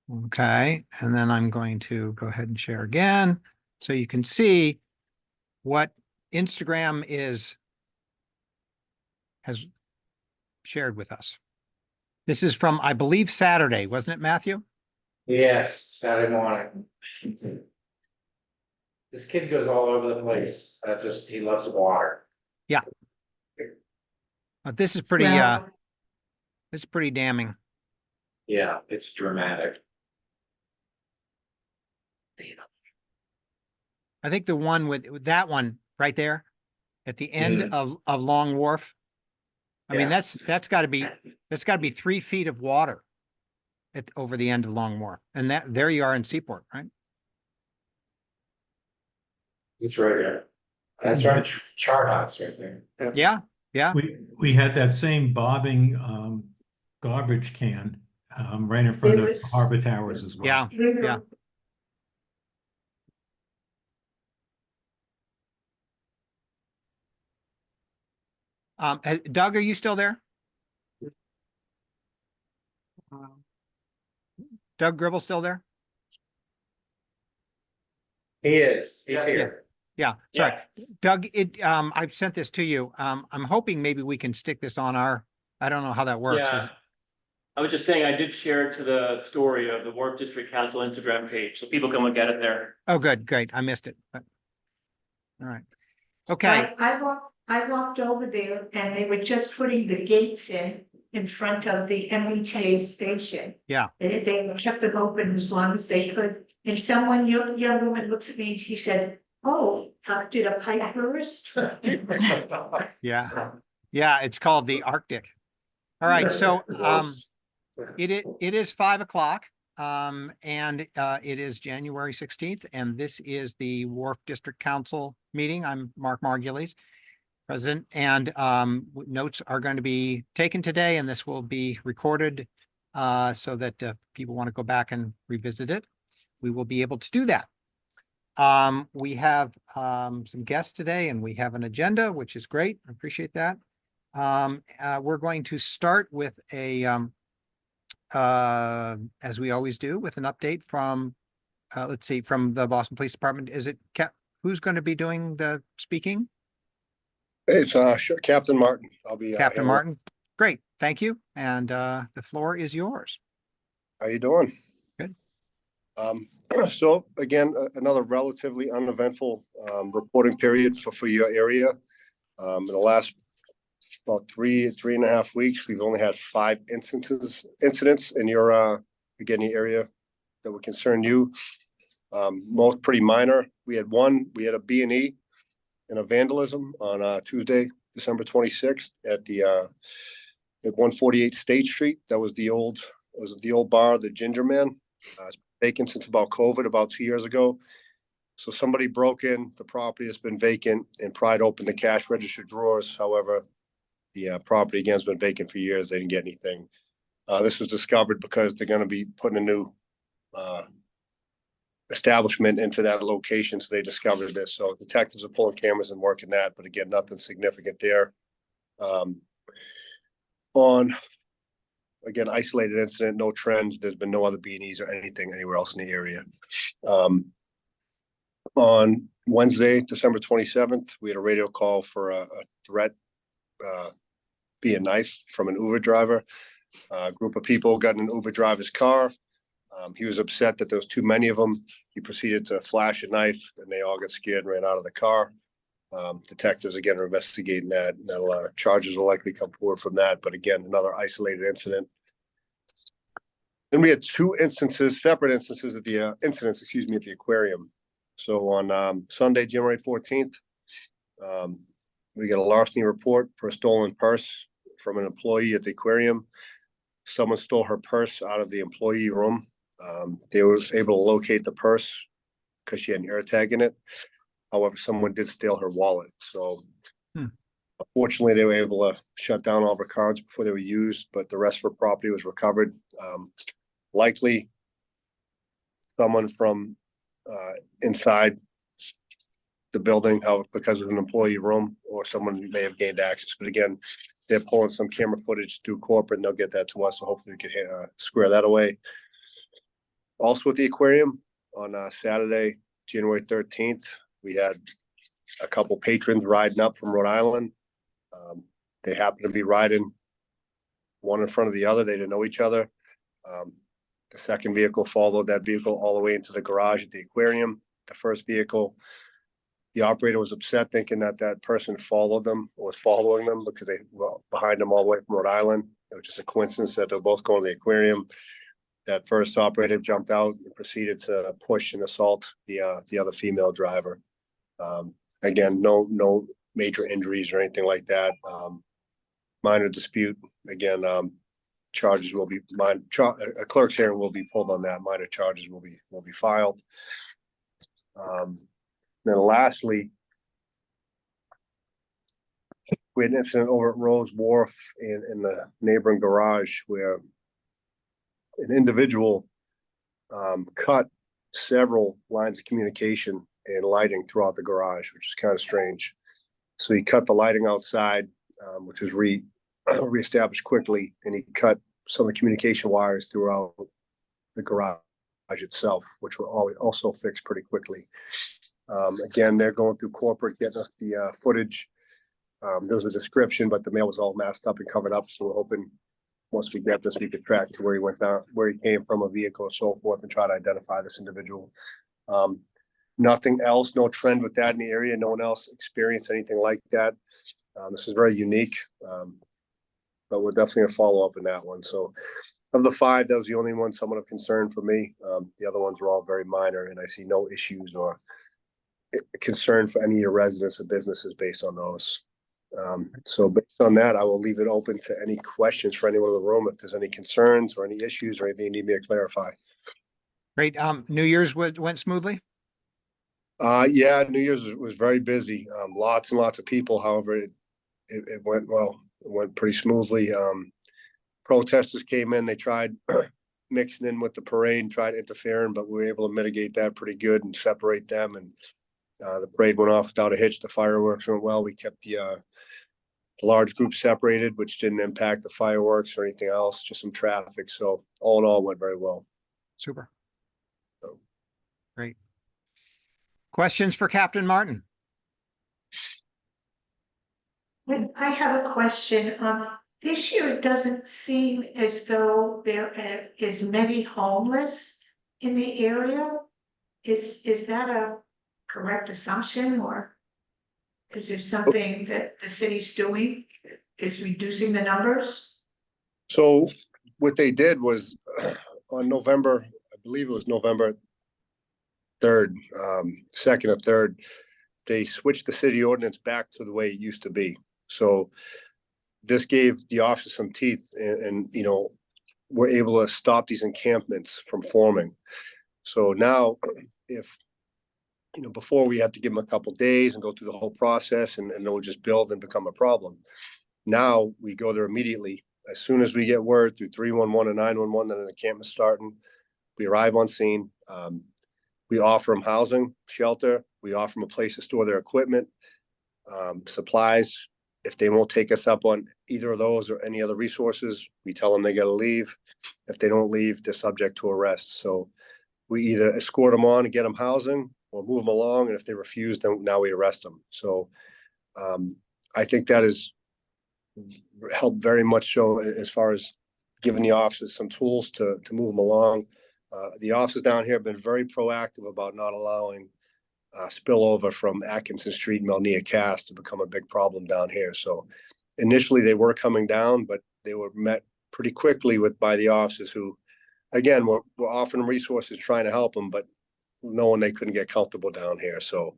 Okay, and then I'm going to go ahead and share again. So you can see what Instagram has shared with us. This is from, I believe, Saturday, wasn't it, Matthew? Yes, Saturday morning. This kid goes all over the place. He loves the water. Yeah. But this is pretty, Well, this is pretty damning. Yeah, it's dramatic. I think the one with that one right there at the end of Long Wharf. I mean, Yeah. that's got to be 3 feet of water over the end of Long Wharf, and there you are in Seaport, right? It's right here. That's right, chart house right there. Yeah, yeah. We had that same bobbing garbage can right in front of Harbor Towers as well. Yeah, yeah. Doug, are you still there? Doug Gribble still there? He is. He's here. Yeah, sorry. Doug, I've sent this to you. I'm hoping maybe we can stick this on I don't know how that works. Yeah. I was just saying, I did share it to the story of the Wharf District Council Instagram page, so people can look at it there. Oh, good, great. I missed it. All right. Okay. I walked over there and they were just putting the gates in front of the MBTA station. Yeah. And they kept them open as long as they could. And young woman looks at me and she said, "Oh, did a pipe burst?" Yeah. Yeah, it's called the Arctic. All right, so it is 5 o'clock. And it is January 16th, and this is the Wharf District Council meeting. I'm Mark Margulies, president, and notes are going to be taken today, and this will be recorded so that if people want to go back and revisit it, we will be able to do that. We have some guests today, and we have an agenda, which is great. I appreciate that. We're going to start with as we always do, with an update from, let's see, from the Boston Police Department. Is it who's going to be doing the speaking? It's sure, Captain Martin. I'll be Captain Martin. Great, thank you. And the floor is yours. How you doing? Good. So again, another relatively uneventful reporting period for your area. In the last about three and a half weeks, we've only had 5 incidents in your again, the area that would concern you. Most pretty minor. We had a B&E and a vandalism on Tuesday, December 26th at 148 State Street. That was the old bar, the Ginger Man. It's vacant since about COVID, about 2 years ago. So somebody broke in the property that's been vacant and pried open the cash register drawers. However, the property again has been vacant for years. They didn't get anything. This was discovered because they're going to be putting a new establishment into that location. So they discovered this. So detectives are pulling cameras and working that, but again, nothing significant there. On again, isolated incident, no trends. There's been no other B&Es or anything anywhere else in the area. On Wednesday, December 27th, we had a radio call for a threat via knife from an Uber driver. A group of people got in an Uber driver's car. He was upset that there was too many of them. He proceeded to flash a knife, and they all got scared and ran out of the car. Detectives again are investigating that. Charges will likely come forward from that. But again, another isolated incident. Then we had 2 separate instances at the at the aquarium. So on Sunday, January 14th, we got a larceny report for a stolen purse from an employee at the aquarium. Someone stole her purse out of the employee room. They were able to locate the purse because she had an AirTag in it. However, someone did steal her wallet. So unfortunately, they were able to shut down all of her cards before they were used, but the rest of her property was recovered. Likely someone from inside the building, because of an employee room, or someone may have gained access. But again, they're pulling some camera footage through corporate, and they'll get that to us. So hopefully we can square that away. Also at the aquarium on Saturday, January 13th, we had a couple patrons riding up from Rhode Island. They happened to be riding one in front of the other. They didn't know each other. The second vehicle followed that vehicle all the way into the garage at the aquarium. The first vehicle, the operator was upset thinking that that person followed them or was following them because they were behind them all the way from Rhode Island. It was just a coincidence that they're both going to the aquarium. That first operator jumped out and proceeded to push and assault the other female driver. Again, no major injuries or anything like that. Minor dispute. Again, charges will be a clerk's hearing will be pulled on that. Minor charges will be filed. Then lastly, we had an incident over at Rose Wharf in the neighboring garage where an individual cut several lines of communication and lighting throughout the garage, which is kind of strange. So he cut the lighting outside, which was reestablished quickly, and he cut some of the communication wires throughout the garage itself, which were also fixed pretty quickly. Again, they're going through corporate, getting us the footage. There was a description, but the mail was all masked up and covered up. So we're hoping once we get this, we could track to where he went down, where he came from, a vehicle and so forth, and try to identify this individual. Nothing else, no trend with that in the area. No one else experienced anything like that. This is very unique, but we're definitely gonna follow up in that one. So of the 5, that was the only one somewhat of concern for me. The other ones were all very minor, and I see no issues or concern for any of your residents or businesses based on those. So based on that, I will leave it open to any questions for anyone in the room. If there's any concerns or any issues or anything you need me to clarify. Great. New Year's went smoothly? Yeah, New Year's was very busy. Lots and lots of people. However, it went well. It went pretty smoothly. Protesters came in. They tried mixing in with the parade and tried interfering, but we were able to mitigate that pretty good and separate them. And the parade went off without a hitch. The fireworks went well. We kept the large group separated, which didn't impact the fireworks or anything else, just some traffic. So all in all, went very well. Super. So. Great. Questions for Captain Martin? I have a question. This year it doesn't seem as though there are as many homeless in the area. Is that a correct assumption, or is there something that the city's doing is reducing the numbers? So what they did was on November, I believe it was November 3rd, 2nd or 3rd, they switched the city ordinance back to the way it used to be. So this gave the officers some teeth and you know, we're able to stop these encampments from forming. So now if, you know, before we had to give them a couple days and go through the whole process and it would just build and become a problem. Now we go there immediately. As soon as we get word through 311 and 911 that an encampment's starting, we arrive on scene. We offer them housing, shelter. We offer them a place to store their equipment, supplies. If they won't take us up on either of those or any other resources, we tell them they got to leave. If they don't leave, they're subject to arrest. So we either escort them on and get them housing or move them along. And if they refuse, then now we arrest them. So I think that has helped very much so as far as giving the officers some tools to move them along. The officers down here have been very proactive about not allowing spillover from Atkinson Street and NEAq to become a big problem down here. So initially they were coming down, but they were met pretty quickly by the officers who, again, were offering them resources, trying to help them, but knowing they couldn't get comfortable down here. So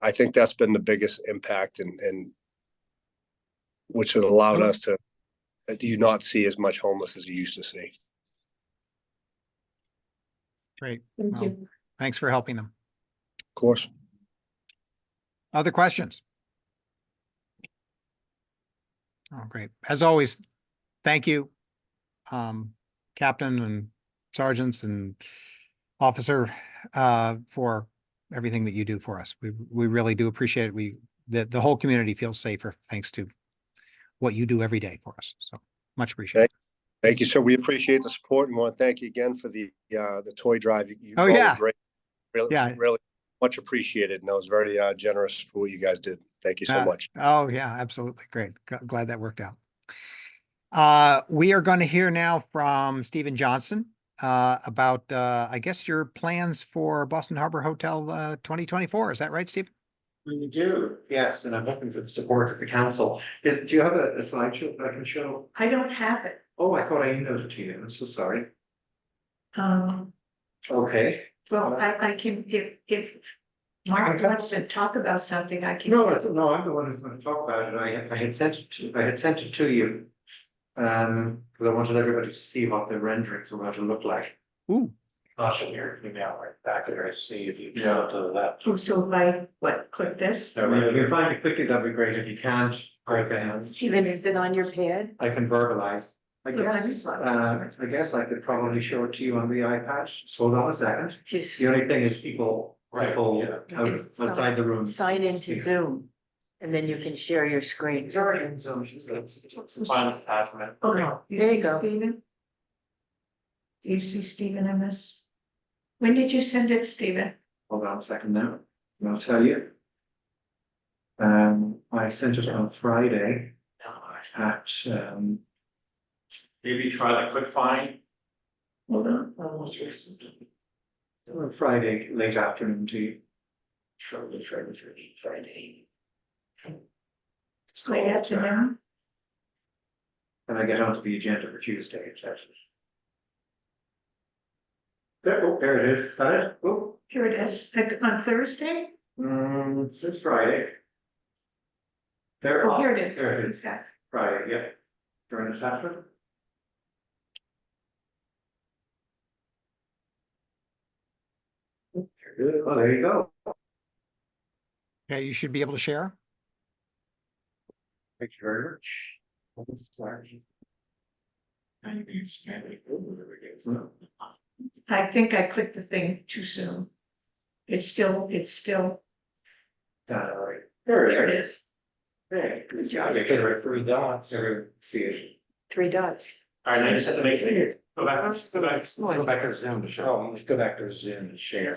I think that's been the biggest impact and which has allowed us to do not see as much homeless as you used to see. Great. Thank Well, you. thanks for helping them. Of course. Other questions? Oh, great. As always, thank you, Captain and Sergeants and Officer, for everything that you do for us. We really do appreciate it. The whole community feels safer thanks to what you do every day for us. So much appreciated. Thank you, sir. We appreciate the support and want to thank you again for the toy drive. You Oh, all were yeah. great. Really, Yeah. really much appreciated. And I was very generous for what you guys did. Thank you so much. Oh, yeah, absolutely. Great. Glad that worked out. We are going to hear now from Stephen Johnson about, I guess, your plans for Boston Harbor Hotel 2024. Is that right, Steve? We do, yes, and I'm looking for the support of the council. Do you have a slideshow that I can show? I don't have it. Oh, I thought I emailed it to you. I'm so sorry. Um, Okay. well, I can, if Mark wants to talk about something, I can. No, no, I'm the one who's going to talk about it. I had sent it to you. Because I wanted everybody to see what the renderings were going to look like. Ooh, I'll show your email right back there, see if you go to the left. Oh, so if I, click this? So if you can find it quickly, that'd be great. If you can't, Steven, is it on your pad? I can verbalize. I Look, I'm guess, sorry. I guess I could probably show it to you on the iPad. Just hold on a second. Just The only thing is people outside the room. sign into Zoom and then you can share your screen. It's already in Zoom. She's got. Final attachment. Okay, There you see go. Stephen? Do you see Stephen in this? When did you send it, Stephen? Hold on a second now, and I'll tell you. I sent it on Friday at, Maybe try the quick find. Hold on. on Friday, late afternoon to you. Friday. It's late afternoon. And I get onto the agenda for Tuesday, it says. There it is, is that it? Oh, Here it is, like on Thursday? it says Friday. There, Oh, here it is. There it is, Okay. Friday, yeah. During the attachment. Oh, there you go. okay, you should be able to share. Thank you very much. I think I clicked the thing too soon. It's still, There there it it is. is. Hey, good job. There are 3 dots. Everyone see it. 3 dots. All right, now you just have to make it. Go back, go back. Go back to Zoom to show. Oh, let's go back to Zoom and share.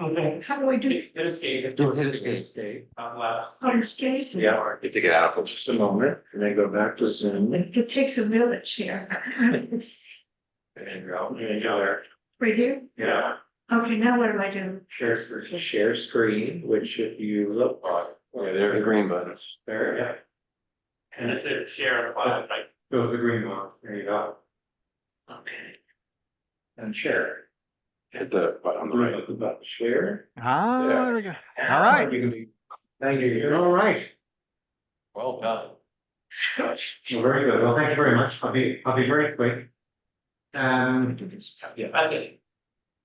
Okay. How do I do? Hit escape. Escape. Out loud. On escape? Yeah, get to get out for just a moment and then go back to Zoom. It takes a village here. There you go. There you go there. Right here? Yeah, Okay, now what do I do? share screen, which if you look on. Yeah, there are the green buttons. There, yeah. And this is share file, right? Those are the green ones. There you go. Okay. And share. Hit the button on the Right right. at the button, share. Ah, Yeah. there we go. All right. You can be. Thank you. All right. Well done. Well, very good. Well, thank you very much. I'll be very quick. Yeah, that's it.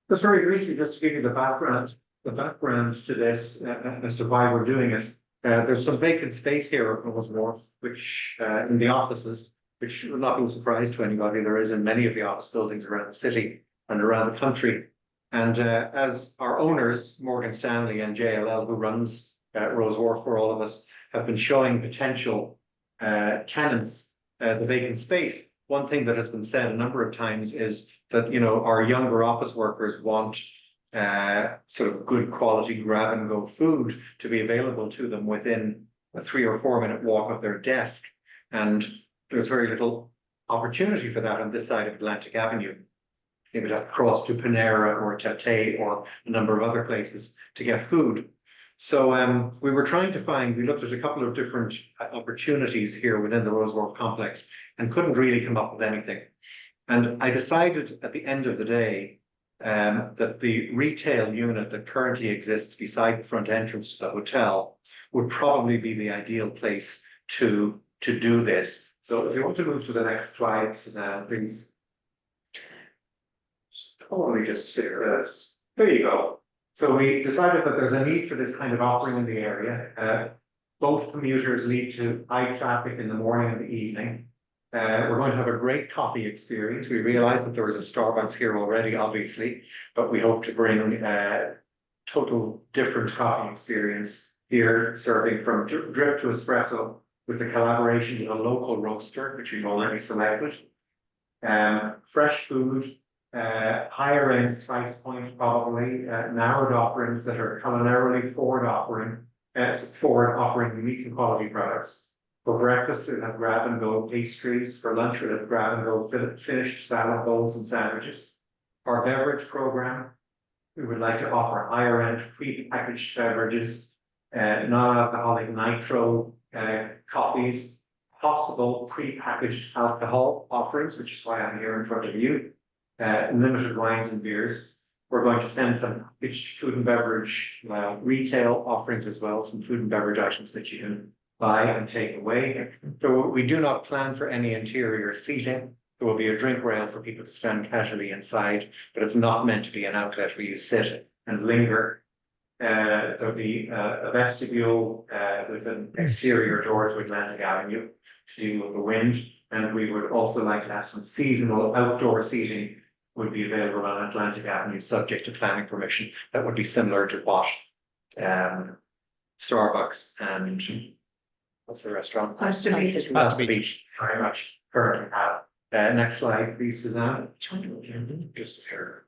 Just very briefly, just to give you the background to this, as to why we're doing it. There's some vacant space here at Wharf, which, in the offices, which will not be a surprise to anybody. There is in many of the office buildings around the city and around the country. And, as our owners, Morgan Stanley and JLL, who runs, Rose Wharf for all of us, have been showing potential, tenants, the vacant space. One thing that has been said a number of times is that, our younger office workers want sort of good quality grab and go food to be available to them within a 3 or 4 minute walk of their desk. And there's very little opportunity for that on this side of Atlantic Avenue. They would have to cross to Panera or Tate or a number of other places to get food. So we were trying to we looked at a couple of different opportunities here within the Rose Wharf complex and couldn't really come up with anything. And I decided at the end of the day that the retail unit that currently exists beside the front entrance to the hotel would probably be the ideal place to do this. So if you want to move to the next slide, Suzanne, please. Oh, let me just share this. There you go. So we decided that there's a need for this kind of offering in the area. Both commuters lead to high traffic in the morning and the evening. We're going to have a great coffee experience. We realize that there is a Starbucks here already, obviously, but we hope to bring total different coffee experience here, serving from drip to espresso with a collaboration with a local roaster, which we've already selected. Fresh food, higher end price point probably, narrowed offerings that are culinarily forward offering unique and quality products. For breakfast, we'll have grab and go pastries. For lunch, we'll have grab and go finished salad bowls and sandwiches. Our beverage program, we would like to offer higher end pre-packaged beverages, non-alcoholic nitro coffees, possible pre-packaged alcohol offerings, which is why I'm here in front of you, limited wines and beers. We're going to send some food and beverage retail offerings as well, some food and beverage items that you can buy and take away. So we do not plan for any interior seating. There will be a drink rail for people to stand casually inside, but it's not meant to be an outlet where you sit and linger. There'll be a vestibule with an exterior door to Atlantic Avenue to deal with the wind. And we would also like to have some seasonal outdoor seating would be available on Atlantic Avenue, subject to planning permission. That would be similar to what Starbucks and what's the restaurant? Pasta Beach. Pasta Beach, very much currently have. Next slide, please, Suzanne. Just here.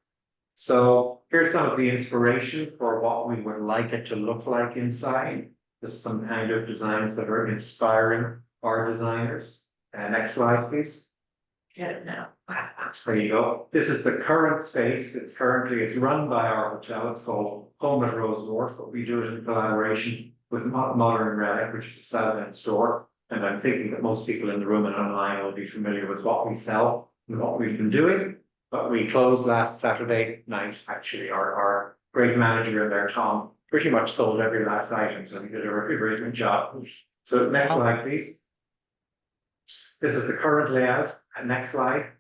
So here's some of the inspiration for what we would like it to look like inside. There's some kind of designs that are inspiring our designers. Next slide, please. Get it now. There you go. This is the current space. It's run by our hotel. It's called Home at Rose Wharf, but we do it in collaboration with Modern Relic, which is a South End store. And I'm thinking that most people in the room and online will be familiar with what we sell and what we've been doing. But we closed last Saturday night. Actually, our great manager there, Tom, pretty much sold every last item. So he did a very, very good job. So next slide, please. This is the current layout. Next slide.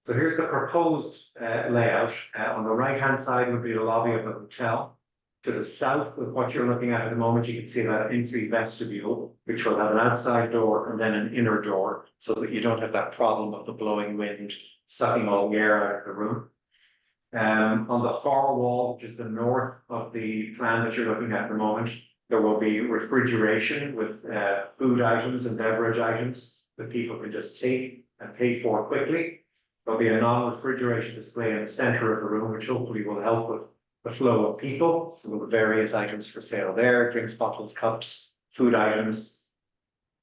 So here's the proposed layout. On the right-hand side would be the lobby of the hotel. To the south of what you're looking at the moment, you can see that entry vestibule, which will have an outside door and then an inner door, so that you don't have that problem of the blowing wind sucking all the air out of the room. On the far wall, which is the north of the plan that you're looking at the moment, there will be refrigeration with food items and beverage items that people can just take and pay for quickly. There'll be a non-refrigeration display in the center of the room, which hopefully will help with the flow of people. So we'll have various items for sale there, drinks, bottles, cups, food items.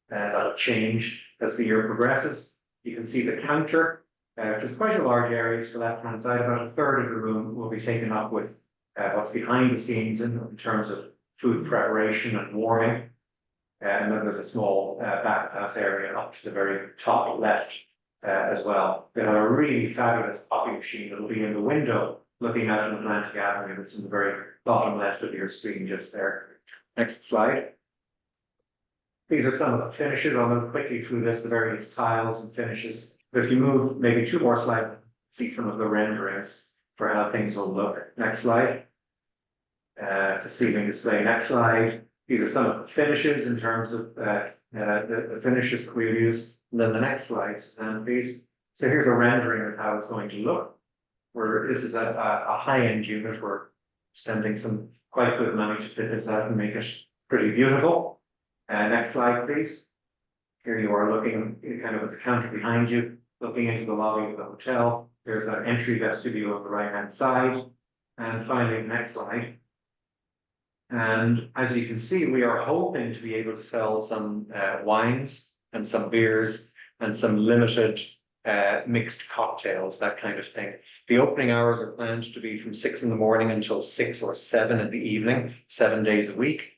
That'll change as the year progresses. You can see the counter, which is quite a large area to the left-hand side. About a third of the room will be taken up with what's behind the scenes in terms of food preparation and warming. And then there's a small back house area up to the very top left as well. They have a really fabulous coffee machine that'll be in the window looking at an Atlantic Avenue that's in the very bottom left of your screen just there. Next slide. These are some of the finishes. I'll move quickly through this, the various tiles and finishes. But if you move maybe 2 more slides, see some of the renderings for how things will look. Next slide. It's a ceiling display. Next slide. These are some of the finishes in terms of the finishes that we'll use. And then the next slide, Suzanne, please. So here's a rendering of how it's going to look. This is a high-end unit. We're spending some quite good money to fit this out and make it pretty beautiful. Next slide, please. Here you are looking kind of at the counter behind you, looking into the lobby of the hotel. There's that entry vestibule on the right-hand side. And finally, next slide. And as you can see, we are hoping to be able to sell some wines and some beers and some limited mixed cocktails, that kind of thing. The opening hours are planned to be from 6 in the morning until 6 or 7 in the evening, 7 days a week.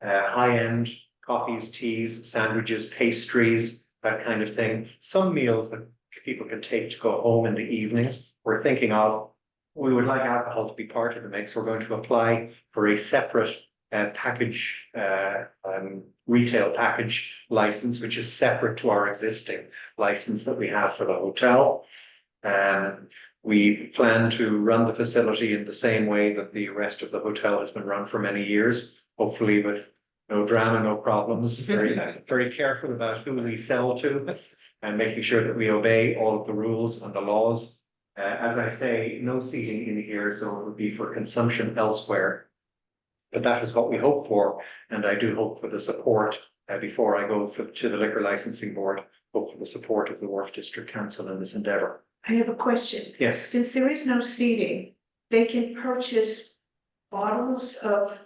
High-end coffees, teas, sandwiches, pastries, that kind of thing. Some meals that people can take to go home in the evenings. We're thinking of, we would like alcohol to be part of the mix. We're going to apply for a separate package, retail package license, which is separate to our existing license that we have for the hotel. We plan to run the facility in the same way that the rest of the hotel has been run for many years, hopefully with no drama, no problems, very careful about who we sell to and making sure that we obey all of the rules and the laws. As I say, no seating in here, so it would be for consumption elsewhere. But that is what we hope for, and I do hope for the support before I go to the Liquor Licensing Board hope for the support of the Wharf District Council in this endeavour. I have a question. Yes, Since there is no seating, they can purchase bottles of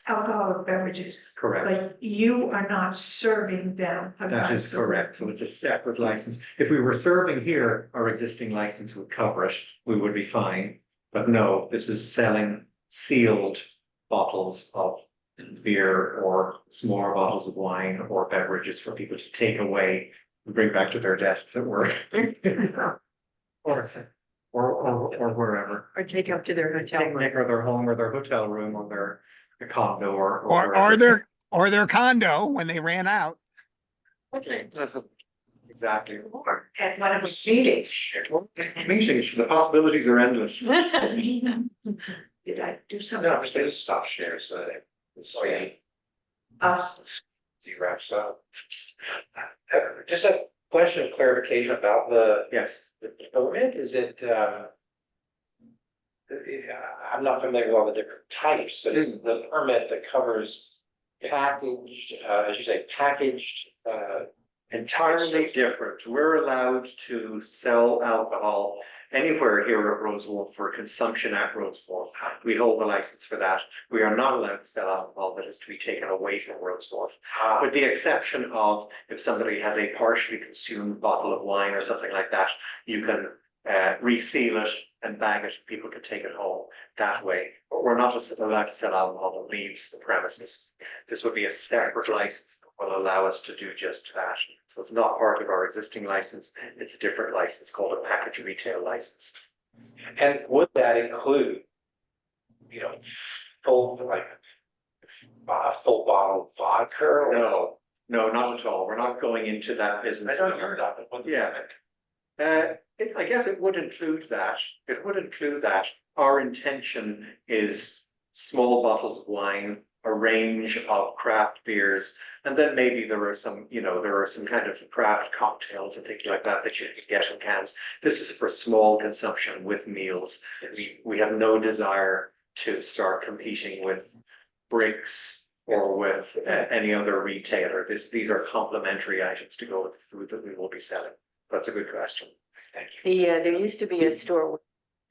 alcoholic beverages, correct. but you are not serving them. a That glass is of correct. So it's a separate license. If we were serving here, our existing license would cover it. We would be fine. But no, this is selling sealed bottles of beer or smaller bottles of wine or beverages for people to take away and bring back to their desks at work. Or wherever. Or take up to their hotel room. Picnic or their home or their hotel room or their condo or Or their condo when they ran out. Okay. Exactly. Or at one of the meetings. Meetings, the possibilities are endless. Did I do something? No, just gonna stop share so that it's he wraps up. Just a question of clarification about Yes, the permit, is it, I'm not familiar with all the different types, but is the permit that covers packaged, as you say, packaged, entirely different. We're allowed to sell alcohol anywhere here at Rose Wharf for consumption at Rose Wharf. We hold the license for that. We are not allowed to sell alcohol that is to be taken away from Rose Wharf. With the exception of if somebody has a partially consumed bottle of wine or something like that, you can reseal it and bag it. People can take it home that way. But we're not allowed to sell alcohol that leaves the premises. This would be a separate license that will allow us to do just that. So it's not part of our existing license. It's a different license called a package retail license. and would that include, you know, full, like, full bottle of vodka? Or- No, not at all. We're not going into that I business. don't heard of it. What- Yeah. I guess it would include that. It would include that. Our intention is small bottles of wine, a range of craft beers, and then maybe there are some kind of craft cocktails and things like that that you can get in cans. This is for small consumption with meals. We have no desire to start competing with Bricks or with any other retailer. These are complementary items to go with the food that we will be selling. That's a good question. Thank you. There used to be a store with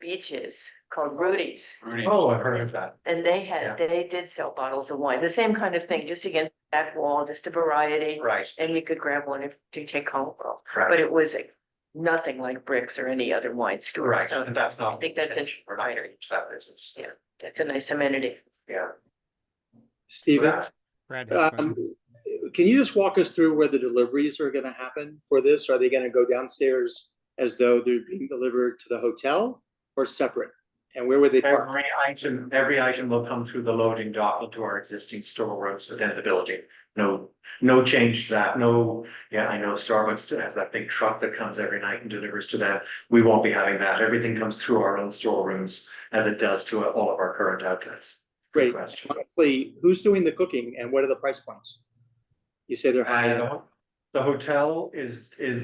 beaches called Rudy's, Oh, I've heard of that. and they Yeah. did sell bottles of wine, the same kind of thing, just against that wall, just a variety. Right. And you could grab one to take home, Correct. but it was nothing like Bricks or any other wine store. Right, So and that's not. I think that's intention. We're not getting into that business. Yeah. that's a nice amenity. Yeah. Stephen, Brad has a question. can you just walk us through where the deliveries are going to happen for this? Are they going to go downstairs as though they're being delivered to the hotel or separate? And where would they park? Every item will come through the loading dock into our existing storerooms within the building. No change to that. No, yeah, I know Starbucks still has that big truck that comes every night and delivers to them. We won't be having that. Everything comes through our own storerooms as it does to all of our current outlets. Good Great. question. Honestly, who's doing the cooking and what are the price points? You say they're high. The hotel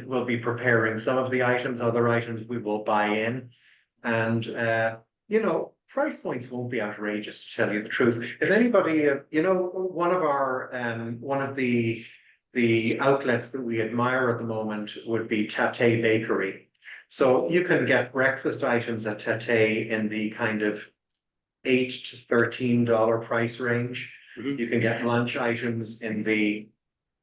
will be preparing some of the items, other items we will buy in. And price points won't be outrageous, to tell you the truth. If anybody, one of the outlets that we admire at the moment would be Tate Bakery. So you can get breakfast items at Tate in the kind of $8 to $13 price range. Mhm. You can get lunch items in the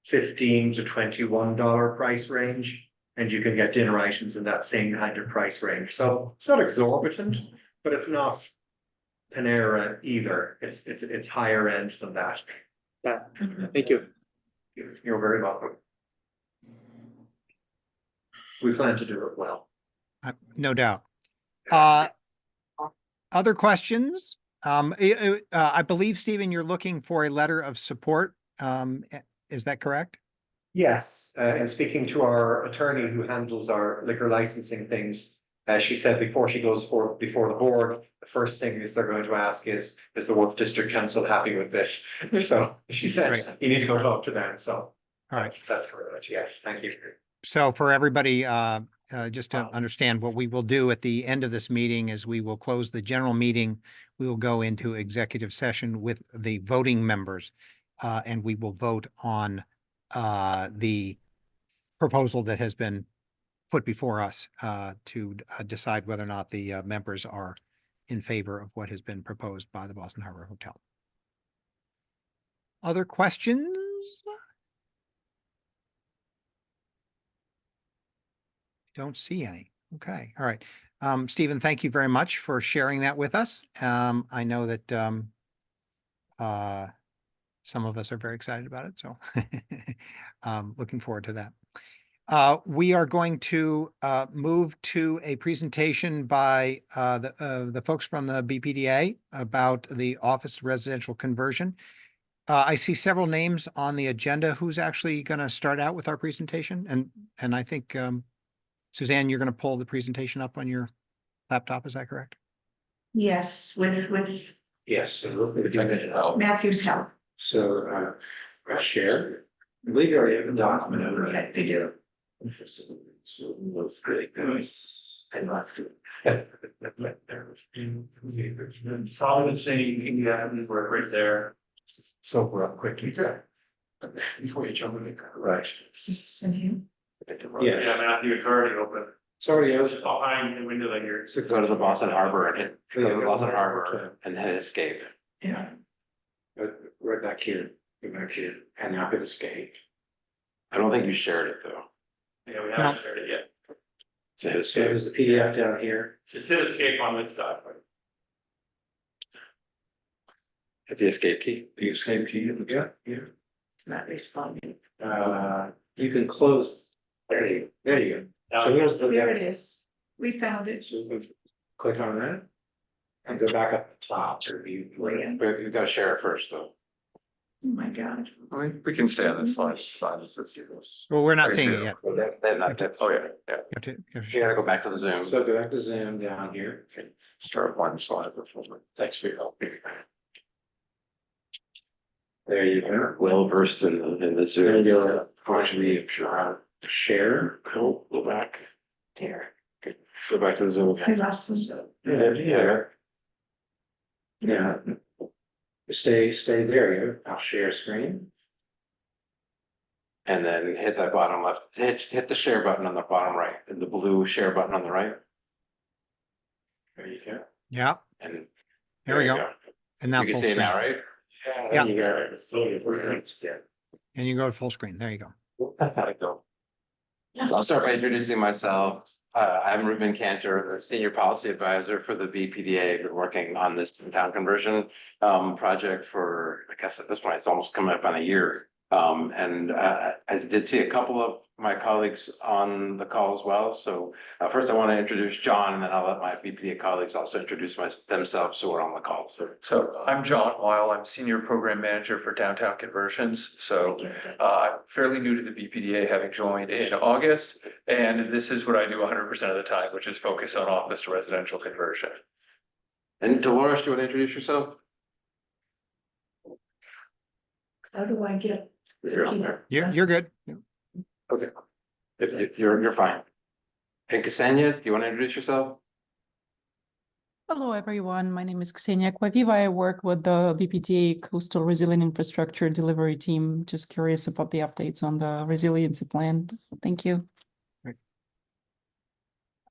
$15 to $21 price range, and you can get dinner items in that same kind of price range. So it's not exorbitant, but it's not Panera either. It's higher end than that. Yeah. Thank you. You're very welcome. We plan to do it well. No doubt. Other questions? I believe, Stephen, you're looking for a letter of support. Is that correct? Yes, and speaking to our attorney who handles our liquor licensing things, she said before she goes before the board, the first thing is they're going to ask is the Wharf District Council happy with this? So she said, Great. you need to go talk to them. So All right. that's correct. Yes, thank you. So for everybody, just to understand, what we will do at the end of this meeting is we will close the general meeting. We will go into executive session with the voting members, and we will vote on the proposal that has been put before us to decide whether or not the members are in favor of what has been proposed by the Boston Harbor Hotel. Other questions? Don't see any. Okay, all right. Stephen, thank you very much for sharing that with us. I know that some of us are very excited about it, so looking forward to that. We are going to move to a presentation by the folks from the BPDA about the office residential conversion. I see several names on the agenda. Who's actually going to start out with our presentation? And I think Suzanne, you're going to pull the presentation up on your laptop. Is that correct? Yes, with Yes. Matthew's help. So, share. I believe you already have the document over Okay, they do. So that's great. And let's do Probably the same, yeah, we're right there. So we're up quickly. Before you jump in, right? Yeah, Matthew, it's already open. It's already It was open. just behind the window that you're. So go to the Boston Harbor and go to the Boston Harbor and then escape. Yeah. Right back here, and now hit escape. I don't think you shared it though. Yeah, we haven't shared it yet. So hit So escape. there's the PDF down here. Just hit escape on this stuff. Hit the escape key. The escape key, yeah. It's not responding. You can close, there you go. So here's the. There it is. We found it. So click on that. And go back up the top to view. But you've got to share it first though. Oh, my God. We can stay on this slide, it's fine, Well, we're not seeing it yet. Well, then oh, yeah, You have to- you have to You gotta go back to the Zoom. So go back to Zoom down here. start one slide before. Thanks for your help. There you go. Well versed in the Then Zoom. you'll finally share. Go back. There. Go back to the Zoom. I lost them. Yeah. Yeah. Stay there. I'll share screen. And then hit that bottom left, hit the share button on the bottom right, and the blue share button on the right. There you go. Yeah, And there we you go. And now You can full see it screen. now, right? Yeah. There you go. And you go to full screen. There you go. How'd it go? So I'll start by introducing myself. I'm Ruben Cantor, the Senior Policy Advisor for the BPDA. Been working on this town conversion project for, I guess at this point, it's almost coming up on a year. I did see a couple of my colleagues on the call as well. So first I want to introduce John, and then I'll let my BPDA colleagues also introduce themselves who are on the call. So I'm John Weil, I'm Senior Program Manager for Downtown Conversions. So I'm fairly new to the BPDA, having joined in August. And this is what I do 100% of the time, which is focus on office to residential conversion. And Dolores, do you want to introduce yourself? How do I get? You're on there. You're good. Yeah. Okay. If you're fine. And Ksenia, do you want to introduce yourself? Hello, everyone. My name is Ksenia Kwaviva. I work with the BPTA Coastal Resilient Infrastructure Delivery Team. Just curious about the updates on the resiliency plan. Thank you.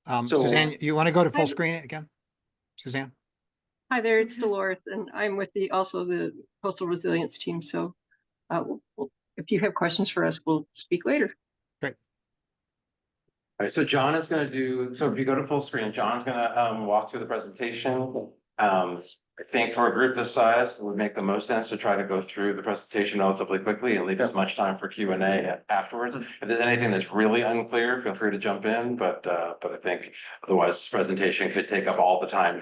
So- Suzanne, you want to go to full screen again? Suzanne? Hi there, it's Dolores, and I'm with also the coastal resilience team. So if you have questions for us, we'll speak later. All right, so John is gonna do, so if you go to full screen, John's gonna walk through the presentation. I think for a group this size, it would make the most sense to try to go through the presentation relatively quickly and leave as much time for Q&A afterwards. If there's anything that's really unclear, feel free to jump in, but I think otherwise this presentation could take up all the time.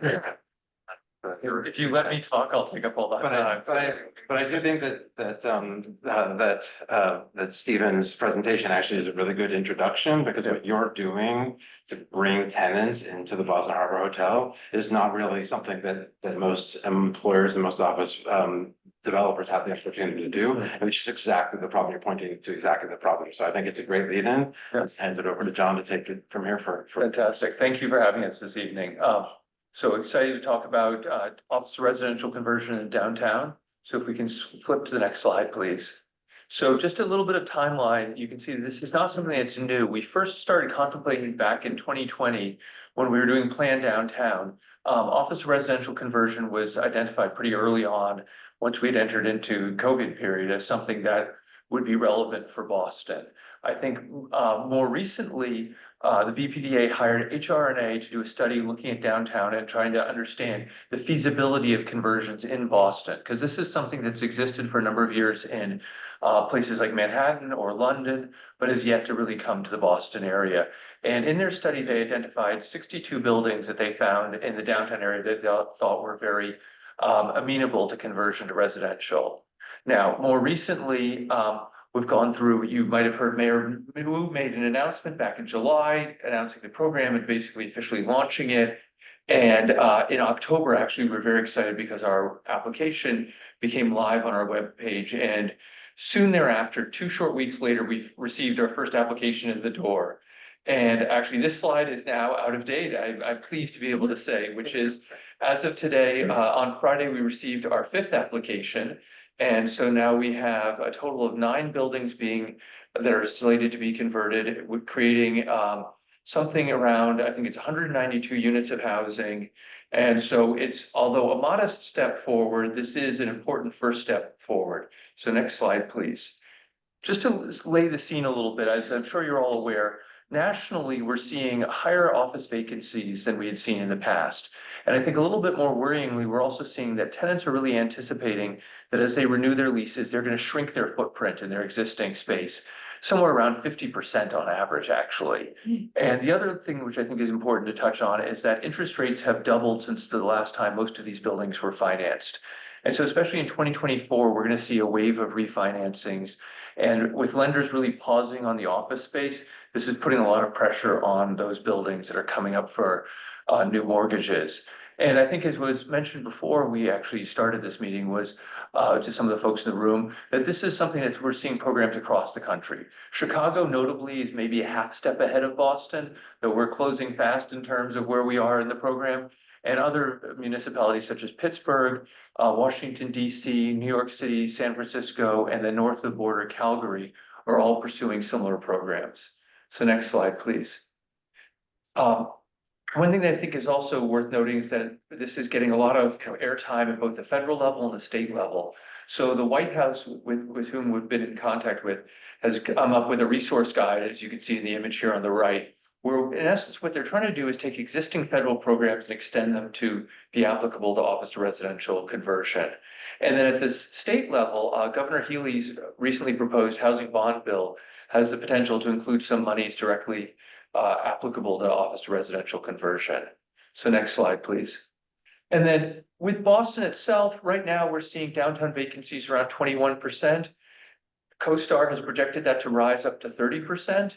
If you let me talk, I'll take up all that time. But I do think that Stephen's presentation actually is a really good introduction, because what you're doing to bring tenants into the Boston Harbor Hotel is not really something that most employers and most office developers have the opportunity to do, and which is exactly the problem. You're pointing to exactly the problem. So I think it's a great lead-in. Let's hand it over to John to take it from here for. Fantastic. Thank you for having us this evening. So excited to talk about office residential conversion in downtown. So if we can flip to the next slide, please. So just a little bit of timeline, you can see this is not something that's new. We first started contemplating back in 2020 when we were doing Plan Downtown. Office residential conversion was identified pretty early on, once we'd entered into COVID period, as something that would be relevant for Boston. I think more recently, the BPDA hired HRNA to do a study looking at downtown and trying to understand the feasibility of conversions in Boston, because this is something that's existed for a number of years in places like Manhattan or London, but has yet to really come to the Boston area. And in their study, they identified 62 buildings that they found in the downtown area that they thought were very amenable to conversion to residential. Now, more recently, we've gone through, you might have heard Mayor Wu made an announcement back in July, announcing the program and basically officially launching it. And in October, actually, we're very excited because our application became live on our webpage. And soon thereafter, 2 short weeks later, we've received our first application in the door. And actually, this slide is now out of date, I'm pleased to be able to say, which is, as of today, on Friday, we received our 5th application. And so now we have a total of 9 buildings that are slated to be converted, creating something around, I think it's 192 units of housing. And so it's, although a modest step forward, this is an important first step forward. So next slide, please. Just to lay the scene a little bit, as I'm sure you're all aware, nationally, we're seeing higher office vacancies than we had seen in the past. And I think a little bit more worryingly, we're also seeing that tenants are really anticipating that as they renew their leases, they're going to shrink their footprint in their existing space, somewhere around 50% on average, actually. And the other thing which I think is important to touch on is that interest rates have doubled since the last time most of these buildings were financed. And so especially in 2024, we're going to see a wave of refinancings. And with lenders really pausing on the office space, this is putting a lot of pressure on those buildings that are coming up for new mortgages. And I think, as was mentioned before, we actually started this meeting, was to some of the folks in the room, that this is something that we're seeing programs across the country. Chicago notably is maybe a half step ahead of Boston, though we're closing fast in terms of where we are in the program. And other municipalities such as Pittsburgh, Washington, D.C., New York City, San Francisco, and the north of the border, Calgary, are all pursuing similar programs. So next slide, please. One thing that I think is also worth noting is that this is getting a lot of airtime at both the federal level and the state level. So the White House, with whom we've been in contact with, has come up with a resource guide, as you can see in the image here on the right, where in essence, what they're trying to do is take existing federal programs and extend them to be applicable to office to residential conversion. And then at the state level, Governor Healy's recently proposed housing bond bill has the potential to include some monies directly applicable to office to residential conversion. So next slide, please. And then with Boston itself, right now we're seeing downtown vacancies around 21%. CoStar has projected that to rise up to 30%.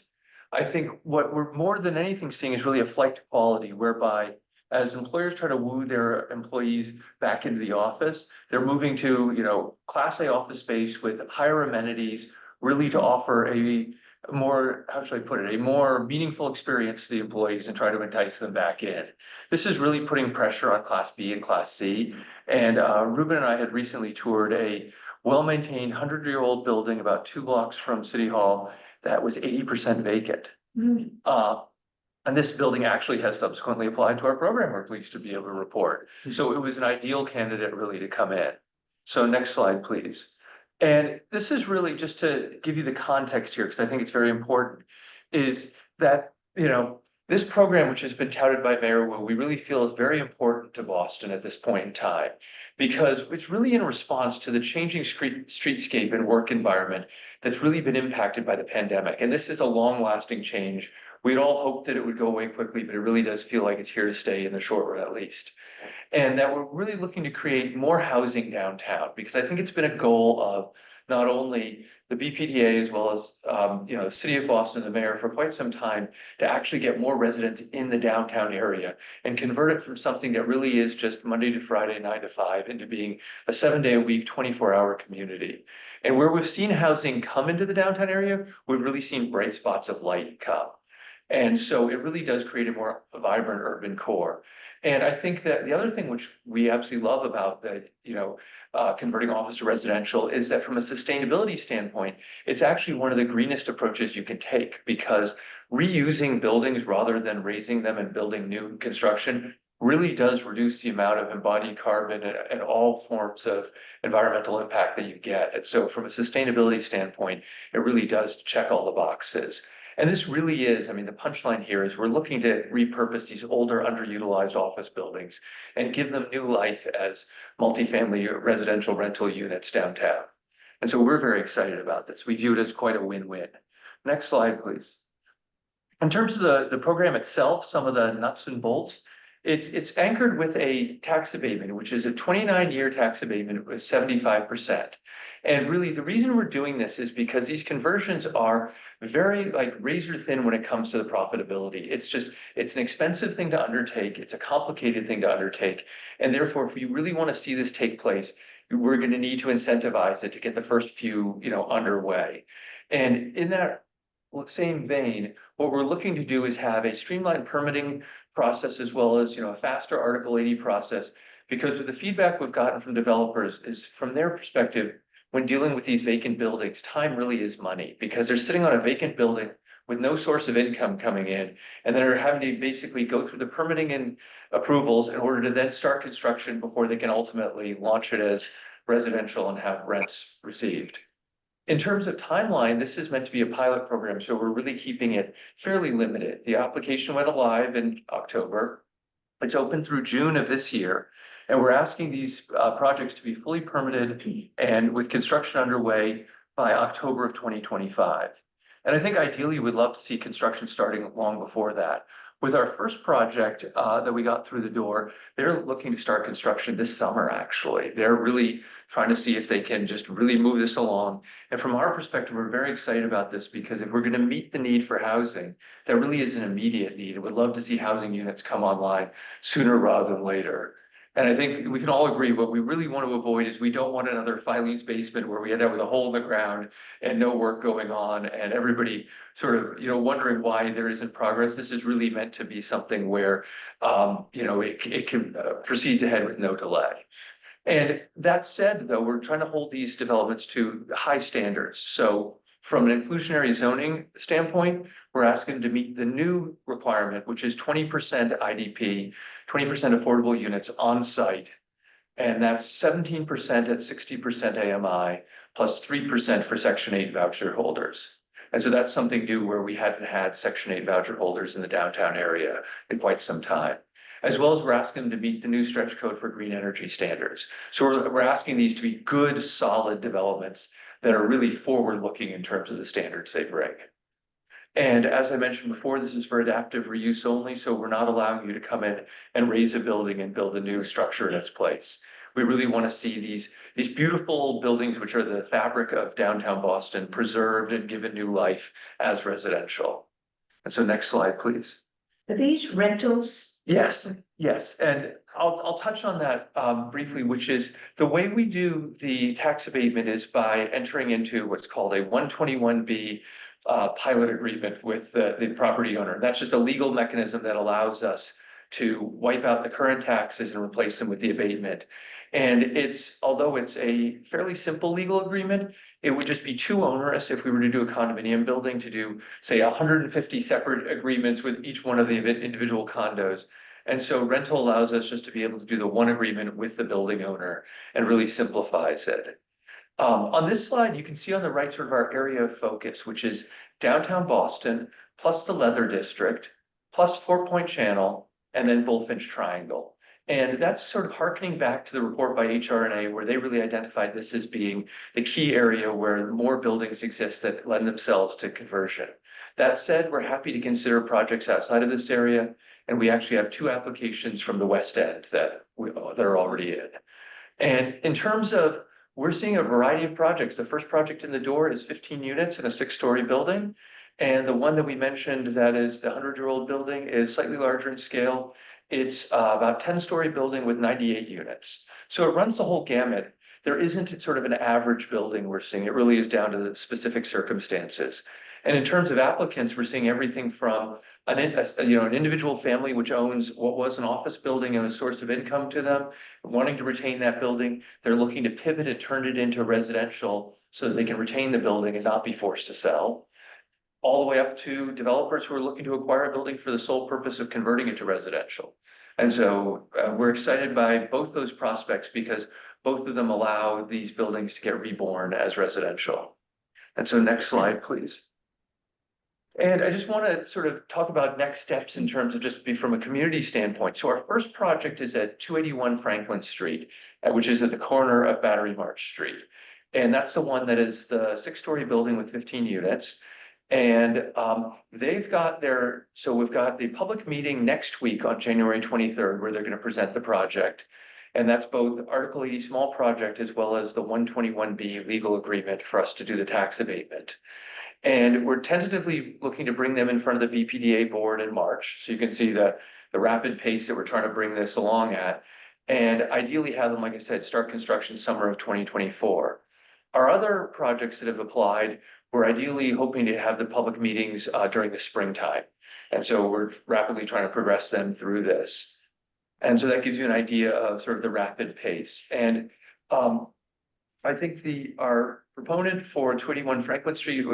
I think what we're more than anything seeing is really a flight to quality, whereby as employers try to woo their employees back into the office, they're moving to, Class A office space with higher amenities, really to offer a more, how should I put it, a more meaningful experience to the employees and try to entice them back in. This is really putting pressure on Class B and Class C. And Ruben and I had recently toured a well-maintained 100-year-old building about 2 blocks from City Hall that was 80% vacant. And this building actually has subsequently applied to our program, we're pleased to be able to report. So it was an ideal candidate really to come in. So next slide, please. And this is really just to give you the context here, because I think it's very important, is that, this program, which has been touted by Mayor Wu, we really feel is very important to Boston at this point in time, because it's really in response to the changing streetscape and work environment that's really been impacted by the pandemic. And this is a long-lasting change. We'd all hoped that it would go away quickly, but it really does feel like it's here to stay in the short run at least. And that we're really looking to create more housing downtown, because I think it's been a goal of not only the BPDA as well as the city of Boston, the mayor, for quite some time, to actually get more residents in the downtown area and convert it from something that really is just Monday to Friday, 9 to 5, into being a 7-day-a-week, 24-hour community. And where we've seen housing come into the downtown area, we've really seen bright spots of light come. And so it really does create a more vibrant urban core. And I think that the other thing which we absolutely love about converting office to residential is that from a sustainability standpoint, it's actually one of the greenest approaches you can take, because reusing buildings rather than raising them and building new construction really does reduce the amount of embodied carbon and all forms of environmental impact that you get. And so from a sustainability standpoint, it really does check all the boxes. And this really is, I mean, the punchline here is we're looking to repurpose these older, underutilized office buildings and give them new life as multifamily residential rental units downtown. And so we're very excited about this. We view it as quite a win-win. Next slide, please. In terms of the program itself, some of the nuts and bolts, it's anchored with a tax abatement, which is a 29-year tax abatement with 75%. And really, the reason we're doing this is because these conversions are very razor thin when it comes to the profitability. It's an expensive thing to undertake. It's a complicated thing to undertake. And therefore, if we really want to see this take place, we're going to need to incentivize it to get the first few, underway. And in that same vein, what we're looking to do is have a streamlined permitting process as well as, a faster Article 80 process, because with the feedback we've gotten from developers is from their perspective, when dealing with these vacant buildings, time really is money, because they're sitting on a vacant building with no source of income coming in, and then are having to basically go through the permitting and approvals in order to then start construction before they can ultimately launch it as residential and have rents received. In terms of timeline, this is meant to be a pilot program, so we're really keeping it fairly limited. The application went live in October. It's open through June of this year, and we're asking these projects to be fully permitted and with construction underway by October of 2025. And I think ideally we'd love to see construction starting long before that. With our first project that we got through the door, they're looking to start construction this summer, actually. They're really trying to see if they can just really move this along. And from our perspective, we're very excited about this, because if we're going to meet the need for housing, there really is an immediate need. And we'd love to see housing units come online sooner rather than later. And I think we can all agree what we really want to avoid is we don't want another Filene's basement where we end up with a hole in the ground and no work going on and everybody sort of, wondering why there isn't progress. This is really meant to be something where, it can proceed ahead with no delay. And that said, though, we're trying to hold these developments to high standards. So from an inclusionary zoning standpoint, we're asking to meet the new requirement, which is 20% IDP, 20% affordable units on site. And that's 17% at 60% AMI, plus 3% for Section 8 voucher holders. And so that's something new where we hadn't had Section 8 voucher holders in the downtown area in quite some time. As well as we're asking them to meet the new stretch code for green energy standards. So we're asking these to be good, solid developments that are really forward-looking in terms of the standards they bring. And as I mentioned before, this is for adaptive reuse only, so we're not allowing you to come in and raise a building and build a new structure in its place. We really want to see these beautiful buildings, which are the fabric of downtown Boston, preserved and given new life as residential. And so next slide, please. Are these rentals? Yes, and I'll touch on that briefly, which is the way we do the tax abatement is by entering into what's called a 121B pilot agreement with the property owner. That's just a legal mechanism that allows us to wipe out the current taxes and replace them with the abatement. And although it's a fairly simple legal agreement, it would just be too onerous if we were to do a condominium building to do, say, 150 separate agreements with each one of the individual condos. And so rental allows us just to be able to do the one agreement with the building owner and really simplifies it. On this slide, you can see on the right sort of our area of focus, which is downtown Boston, plus the Leather District, plus Fort Point Channel, and then Bullfinch Triangle. And that's sort of hearkening back to the report by HRNA, where they really identified this as being the key area where more buildings exist that lend themselves to conversion. That said, we're happy to consider projects outside of this area, and we actually have 2 applications from the West End that are already in. And in terms of, we're seeing a variety of projects. The first project in the door is 15 units in a 6-story building. And the one that we mentioned that is the 100-year-old building is slightly larger in scale. It's about 10-story building with 98 units. So it runs the whole gamut. There isn't sort of an average building we're seeing. It really is down to the specific circumstances. And in terms of applicants, we're seing everything from an individual family which owns what was an office building and a source of income to them, wanting to retain that building, they're looking to pivot and turn it into residential so that they can retain the building and not be forced to sell. All the way up to developers who are looking to acquire a building for the sole purpose of converting it to residential. And so we're excited by both those prospects because both of them allow these buildings to get reborn as residential. And so next slide, please. And I just want to sort of talk about next steps in terms of just be from a community standpoint. So our first project is at 281 Franklin Street, which is at the corner of Battery March Street. And that's the one that is the 6-story building with 15 units. And they've got so we've got the public meeting next week on January 23rd, where they're going to present the project. And that's both Article 80 small project as well as the 121B legal agreement for us to do the tax abatement. And we're tentatively looking to bring them in front of the BPDA board in March. So you can see the rapid pace that we're trying to bring this along at. And ideally have them, like I said, start construction summer of 2024. Our other projects that have applied, we're ideally hoping to have the public meetings during the springtime. And so we're rapidly trying to progress them through this. And so that gives you an idea of sort of the rapid pace. And I think our proponent for 281 Franklin Street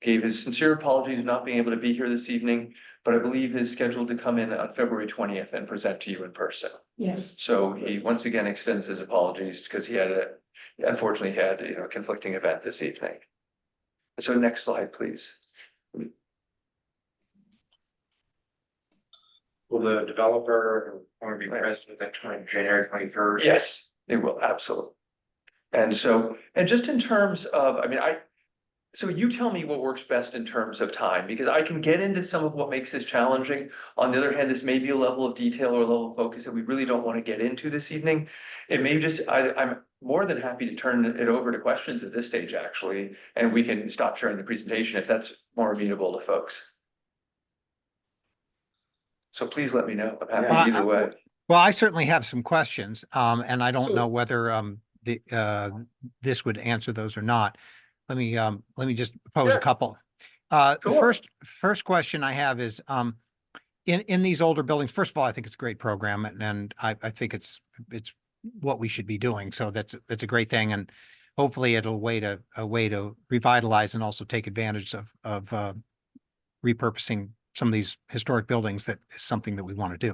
gave his sincere apologies for not being able to be here this evening, but I believe is scheduled to come in on February 20th and present to you in person. Yes. So he once again extends his apologies because he unfortunately had a conflicting event this evening. So next slide, please. Will the developer want to be present at January 23rd? Yes, they will, absolutely. And so, and just in terms of, so you tell me what works best in terms of time, because I can get into some of what makes this challenging. On the other hand, this may be a level of detail or a level of focus that we really don't want to get into this evening. It may just, I'm more than happy to turn it over to questions at this stage, actually, and we can stop sharing the presentation if that's more amenable to folks. So please let me know. I'm happy either way. Well, I certainly have some questions, and I don't So- know whether this would answer those or not. Let me just pose a couple. The first question I have is, in these older buildings, first of all, I think it's a great program, and I think it's what we should be doing. So that's a great thing, and hopefully it'll a way to revitalize and also take advantage of repurposing some of these historic buildings. That is something that we want to do.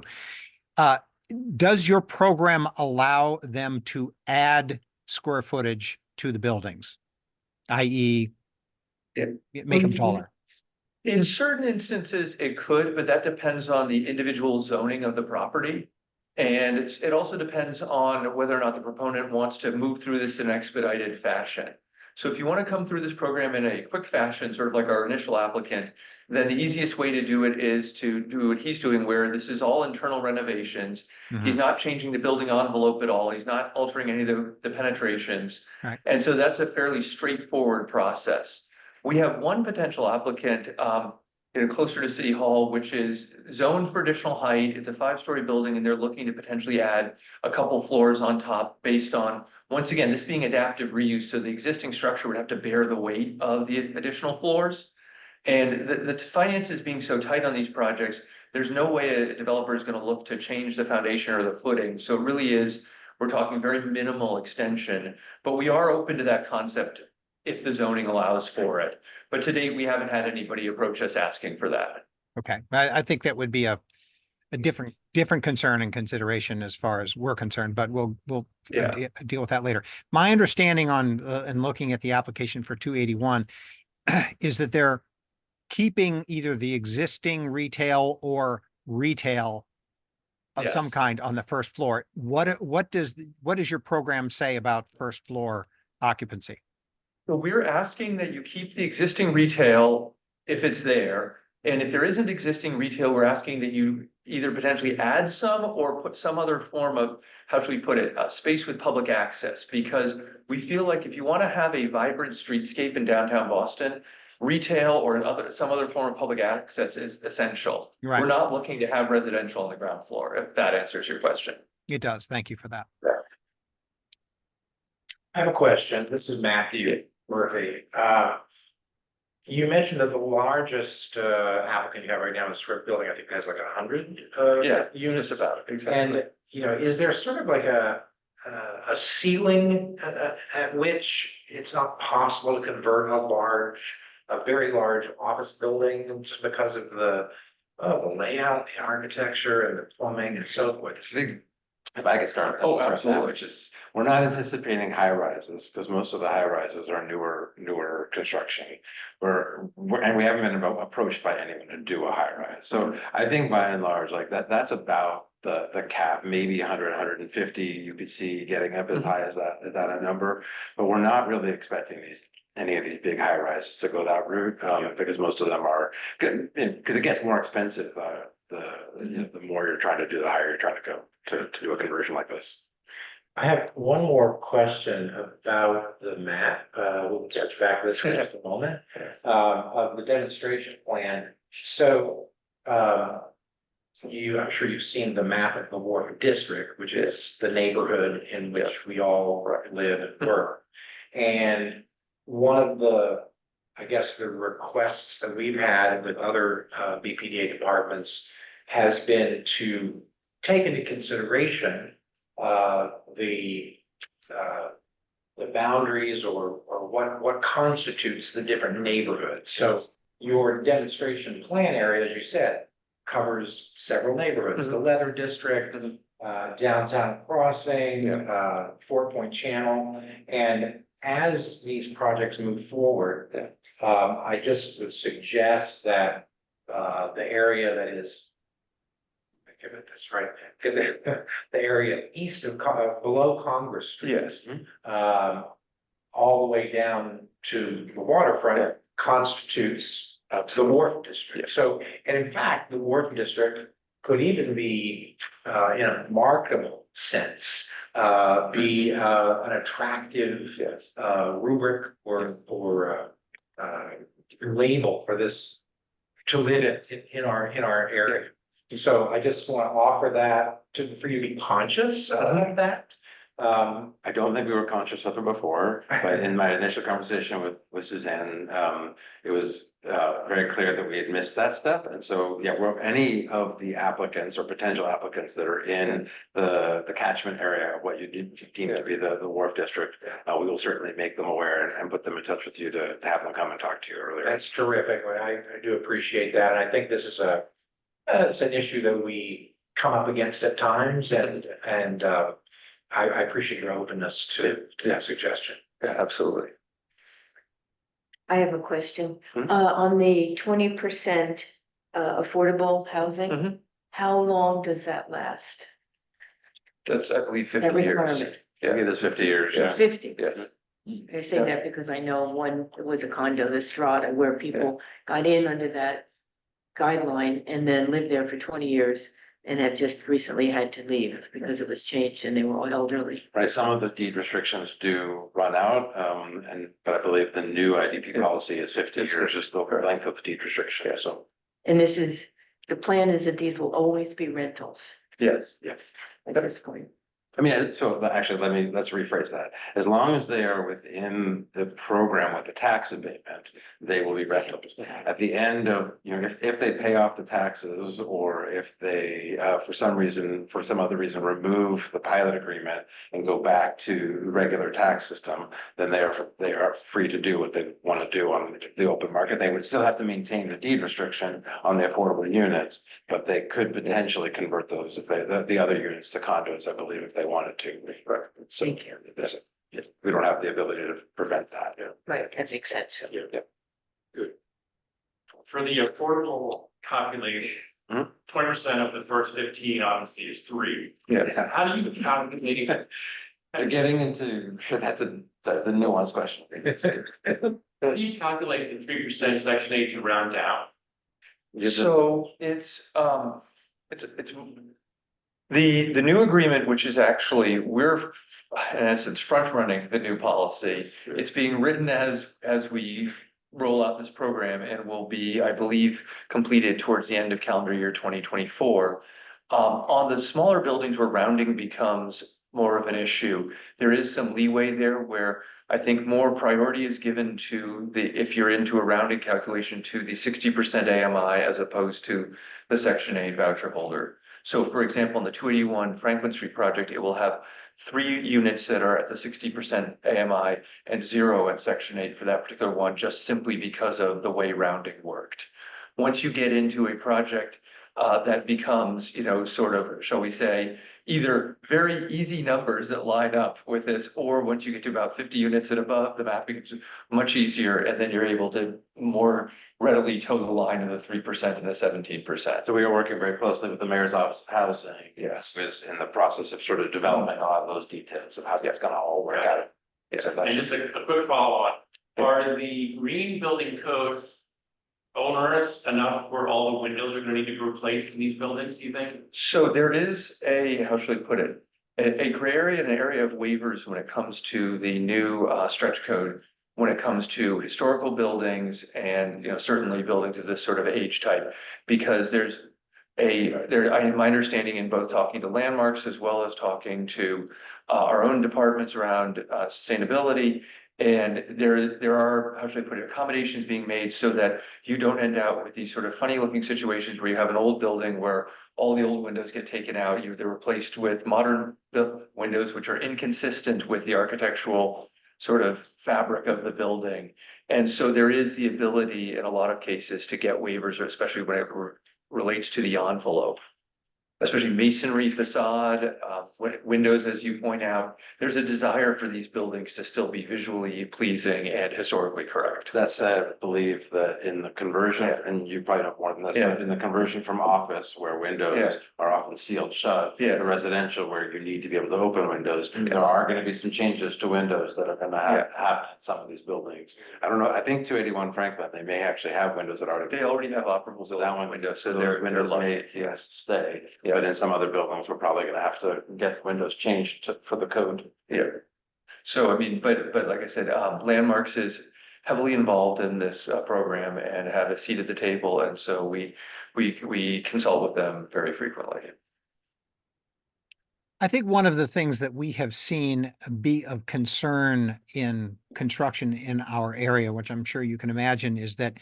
Does your program allow them to add square footage to the buildings, i.e. make them taller? In certain instances, it could, but that depends on the individual zoning of the property. And it also depends on whether or not the proponent wants to move through this in an expedited fashion. So if you want to come through this program in a quick fashion, sort of like our initial applicant, then the easiest way to do it is to do what he's doing, where this is all internal renovations. He's not changing the building envelope at all. He's not altering any of the penetrations. Right. And so that's a fairly straightforward process. We have one potential applicant closer to City Hall, which is zoned for additional height. It's a 5-story building, and they're looking to potentially add a couple floors on top based on, once again, this being adaptive reuse. So the existing structure would have to bear the weight of the additional floors. And the finances being so tight on these projects, there's no way a developer is going to look to change the foundation or the footing. So it really is, we're talking very minimal extension, but we are open to that concept if the zoning allows for it. But to date, we haven't had anybody approach us asking for that. Okay, I think that would be a different concern and consideration as far as we're concerned, but we'll deal with that later. My understanding on and looking at the application for 281 is that they're keeping either the existing retail or retail of some kind on the first floor. What does your program say about first floor occupancy? So we're asking that you keep the existing retail if it's there. And if there isn't existing retail, we're asking that you either potentially add some or put some other form of, how should we put it, space with public access. Because we feel like if you want to have a vibrant streetscape in downtown Boston, retail or some other form of public access is essential. Right. We're not looking to have residential on the ground floor, if that answers your question. It does. Thank you for that. I have a question. This is Matthew Murphy. You mentioned that the largest applicant you have right now is for a building, I think has like 100 units. Just about, exactly. And, you know, is there sort of like a ceiling at which it's not possible to convert a very large office building just because of the layout, the architecture and the plumbing and so forth? If I could start. Oh, I'll start now, absolutely. which is, we're not anticipating high rises, because most of the high rises are newer construction. And we haven't been approached by anyone to do a high rise. So I think by and large, like that's about the cap, maybe 100, 150, you could see getting up as high as that a number. But we're not really expecting any of these big high rises to go that route, because most of them are good, because it gets more expensive, the more you're trying to do, the higher you're trying to go to do a conversion like this. I have one more question about the map. We'll touch back to this for just a moment, of the demonstration plan. So, I'm sure you've seen the map of the Wharf district, which is the neighborhood in which we all live and work. And one of the, I guess, the requests that we've had with other BPDA departments has been to take into consideration the boundaries or what constitutes the different neighborhoods. So your demonstration plan area, as you said, covers several neighborhoods, the Leather District, Downtown Crossing, Fort Point Channel. And as these projects move forward, I just would suggest that the area that is, give it this right, the area east of, below Congress Street. Yes. All the way down to the waterfront constitutes the Wharf District. So, and in fact, the Wharf District could even be, in a marketable sense, be an attractive rubric or label for this to live in our area. So I just want to offer that for you to be conscious of that. I don't think we were conscious of it before, but in my initial conversation with Suzanne, it was very clear that we had missed that step. And so, any of the applicants or potential applicants that are in the catchment area of what you deem to be the Wharf District, we will certainly make them aware and put them in touch with you to have them come and talk to you earlier. That's terrific. I do appreciate that. And I think this is it's an issue that we come up against at times, and I appreciate your openness to that suggestion. Yeah, absolutely. I have a question. On the 20% affordable housing, how long does that last? That's, I believe, 50 That years. requirement? I think it's 50 years. Yeah. 50? Yes. I say that because I know there was a condo, the Strata, where people got in under that guideline and then lived there for 20 years and have just recently had to leave because it was changed and they were all elderly. Right, some of the deed restrictions do run out, but I believe the new IDP policy is 50 years is the length of the deed restriction, so. And the plan is that these will always be rentals Yes. at this point. I mean, so actually, let's rephrase that. As long as they are within the program with the tax abatement, they will be rentals. At the end of, if they pay off the taxes, or if they, for some other reason, remove the pilot agreement and go back to the regular tax system, then they are free to do what they want to do on the open market. They would still have to maintain the deed restriction on the affordable units, but they could potentially convert those the other units to condos, I believe, if they wanted to. So Thank you. We don't have the ability to prevent that. Right, that makes sense. Good. For the affordable calculation, 20% of the first 15 obviously is 3. Yes. How do you calculate? You're getting into, that's a nuanced question. How do you calculate the 3% section 8 to round down? So it's the new agreement, which is actually, we're in essence front running the new policy. It's being written as we roll out this program and will be, I believe, completed towards the end of calendar year 2024. On the smaller buildings where rounding becomes more of an issue. There is some leeway there where I think more priority is given to if you're into a rounding calculation, to the 60% AMI as opposed to the Section 8 voucher holder. So for example, in the 281 Franklin Street project, it will have 3 units that are at the 60% AMI and 0 at Section 8 for that particular one, just simply because of the way rounding worked. Once you get into a project that becomes, sort of, shall we say, either very easy numbers that line up with this, or once you get to about 50 units and above, the math becomes much easier, and then you're able to more readily toe the line of the 3% and the 17%. So we are working very closely with the mayor's office of housing. Yes. Who is in the process of sort of developing a lot of those details of how that's gonna all work out. Yes. So that's And just a quick follow-on, are the green building codes onerous enough where all the windows are gonna need to be replaced in these buildings, do you think? So there is how should I put it? A gray area and an area of waivers when it comes to the new stretch code, when it comes to historical buildings and, certainly buildings of this sort of age type, because there's my understanding in both talking to landmarks as well as talking to our own departments around sustainability. And there are, how should I put it, accommodations being made so that you don't end out with these sort of funny looking situations where you have an old building where all the old windows get taken out, they're replaced with modern windows, which are inconsistent with the architectural sort of fabric of the building. And so there is the ability in a lot of cases to get waivers, especially when it relates to the envelope. Especially masonry facade, windows, as you point out, there's a desire for these buildings to still be visually pleasing and historically correct. That said, I believe that in the conversion, and you probably know more than this, but in the conversion from office where windows are often sealed shut, to residential where you need to be able to open windows, there are gonna be some changes to windows that are gonna happen in some of these buildings. I don't know, I think 281 Franklin, they may actually have windows that They already have operable windows, so they're windows lucky. may stay. But in some other buildings, we're probably gonna have to get the windows changed for the code. Yeah. So, I mean, but like I said, Landmarks is heavily involved in this program and have a seat at the table. And so we consult with them very frequently. I think one of the things that we have seen be of concern in construction in our area, which I'm sure you can imagine, is that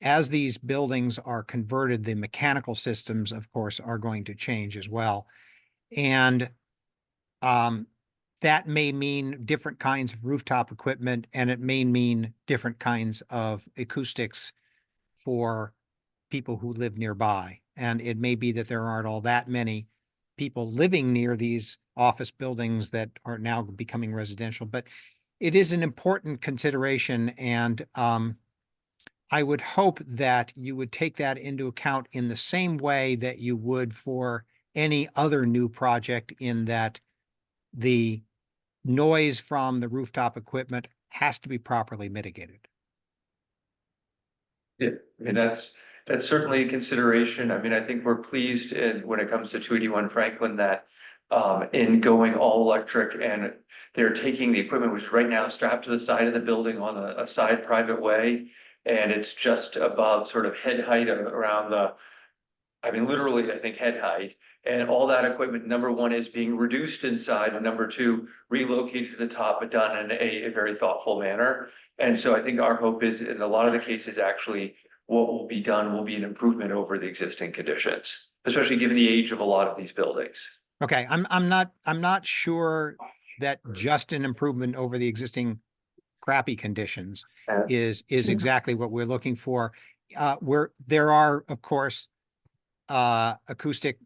as these buildings are converted, the mechanical systems, of course, are going to change as well. And that may mean different kinds of rooftop equipment, and it may mean different kinds of acoustics for people who live nearby. And it may be that there aren't all that many people living near these office buildings that are now becoming residential, but it is an important consideration. And I would hope that you would take that into account in the same way that you would for any other new project, in that the noise from the rooftop equipment has to be properly mitigated. Yeah, I mean, that's certainly a consideration. I mean, I think we're pleased when it comes to 281 Franklin that in going all electric, and they're taking the equipment, which is right now strapped to the side of the building on a side private way. And it's just above sort of head height around literally, I think head height. And all that equipment, number one, is being reduced inside, and number two, relocated to the top, but done in a very thoughtful manner. And so I think our hope is, in a lot of the cases, actually, what will be done will be an improvement over the existing conditions, especially given the age of a lot of these buildings. Okay, I'm not sure that just an improvement over the existing crappy conditions is exactly what we're looking for. There are, of course, acoustic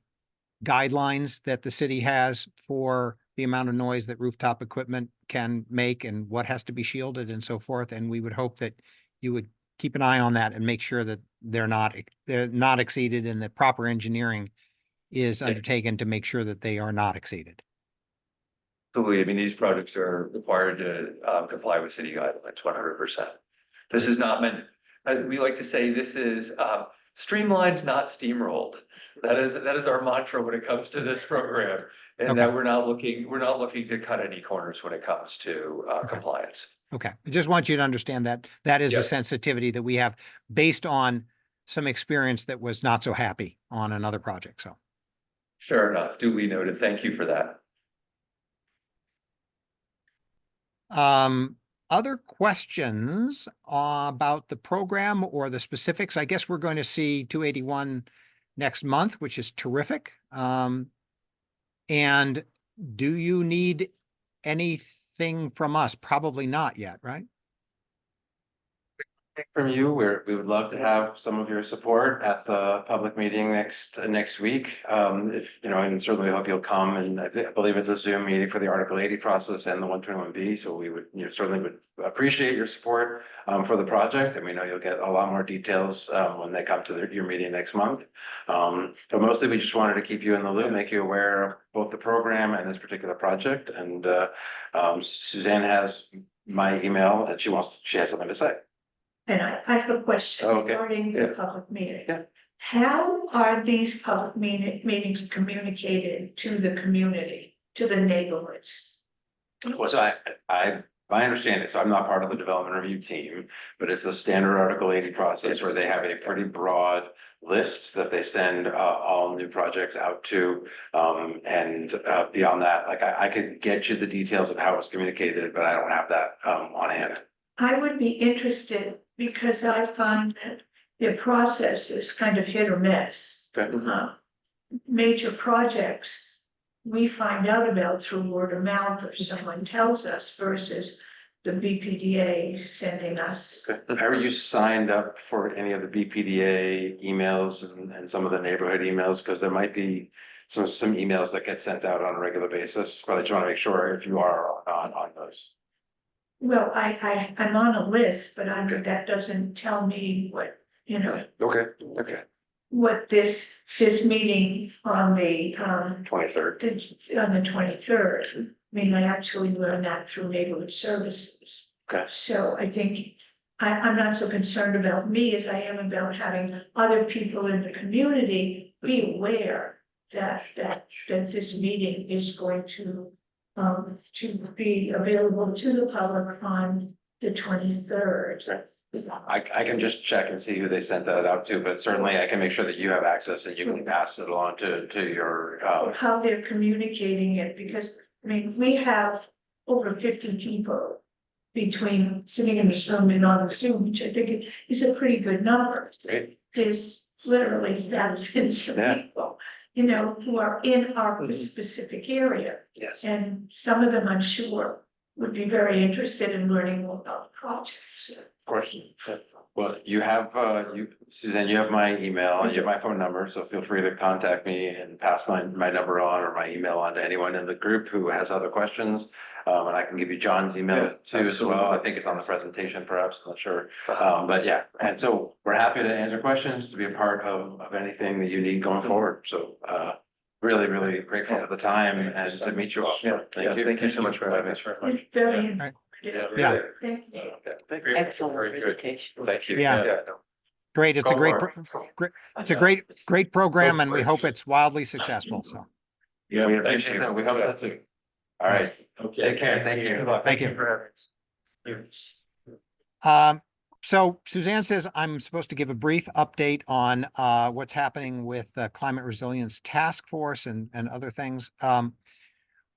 guidelines that the city has for the amount of noise that rooftop equipment can make and what has to be shielded and so forth. And we would hope that you would keep an eye on that and make sure that they're not exceeded, and that proper engineering is undertaken to make sure that they are not exceeded. Absolutely. I mean, these projects are required to comply with city guidelines 100%. This is not meant, we like to say, this is streamlined, not steamrolled. That is our mantra when it comes to this program, and that we're not looking to cut any corners when it comes to compliance. Okay, I just want you to understand that that is a sensitivity that we have based on some experience that was not so happy on another project. So fair enough, duly noted. Thank you for that. Other questions about the program or the specifics? I guess we're going to see 281 next month, which is terrific. And do you need anything from us? Probably not yet, right? From you, we would love to have some of your support at the public meeting next week. If, you know, and certainly hope you'll come, and I believe it's a Zoom meeting for the Article 80 process and the 121B. So we would, you know, certainly would appreciate your support for the project. And we know you'll get a lot more details when they come to your meeting next month. But mostly we just wanted to keep you in the loop, make you aware of both the program and this particular project. And Suzanne has my email and she has something to say. And I have a question Okay. regarding the Yeah. public meeting. Yeah. How are these public meetings communicated to the community, to the neighborhoods? Well, so my understanding, so I'm not part of the development review team, but it's the standard Article 80 process where they have a pretty broad list that they send all new projects out to. And beyond that, like I could get you the details of how it's communicated, but I don't have that on hand. I would be interested because I find that the process is kind of hit or miss. Okay. Major projects, we find out about through word of mouth or someone tells us versus the BPDA sending us. Okay. Are you signed up for any of the BPDA emails and some of the neighborhood emails? Because there might be some emails that get sent out on a regular basis, but I just want to make sure if you are on those. Well, I'm on a list, but Okay. that doesn't tell me what, you know, Okay, what this meeting on the, 23rd. on the 23rd. I mean, I actually learned that through neighborhood services. Okay. So I think I'm not so concerned about me as I am about having other people in the community be aware that this meeting is going to be available to the public on the 23rd. I can just check and see who they sent that out to, but certainly I can make sure that you have access and you can pass it along to your, Or how they're communicating it, because, I mean, we have over 50 people between sitting in this room and on the Zoom, which I think is a pretty good number. Great. There's literally thousands of Yeah. people, you know, who are in our specific area. yes. And some of them, I'm sure, would be very interested in learning more about the project. Of course. Well, you have, Suzanne, you have my email and you have my phone number, so feel free to contact me and pass my number on or my email on to anyone in the group who has other questions. And I can give you John's email too as well. I think it's on the presentation perhaps, I'm not sure. But yeah, and so we're happy to answer questions, to be a part of anything that you need going forward. So really, really grateful for the time and to meet you all. Yeah, Thank you. thank you so much for having us very much. It's very Right. informative. Yeah. Thank you. Thank you. Excellent Very good. presentation. Thank you. Yeah. no. Great. It's a Go great, Wharf. it's a great program and we hope it's wildly successful. So, Yeah, We thank appreciate you. that. We hope that too. All right. Take care. Thank you. Thank you. for having us. So Suzanne says I'm supposed to give a brief update on what's happening with the Climate Resilience Task Force and other things.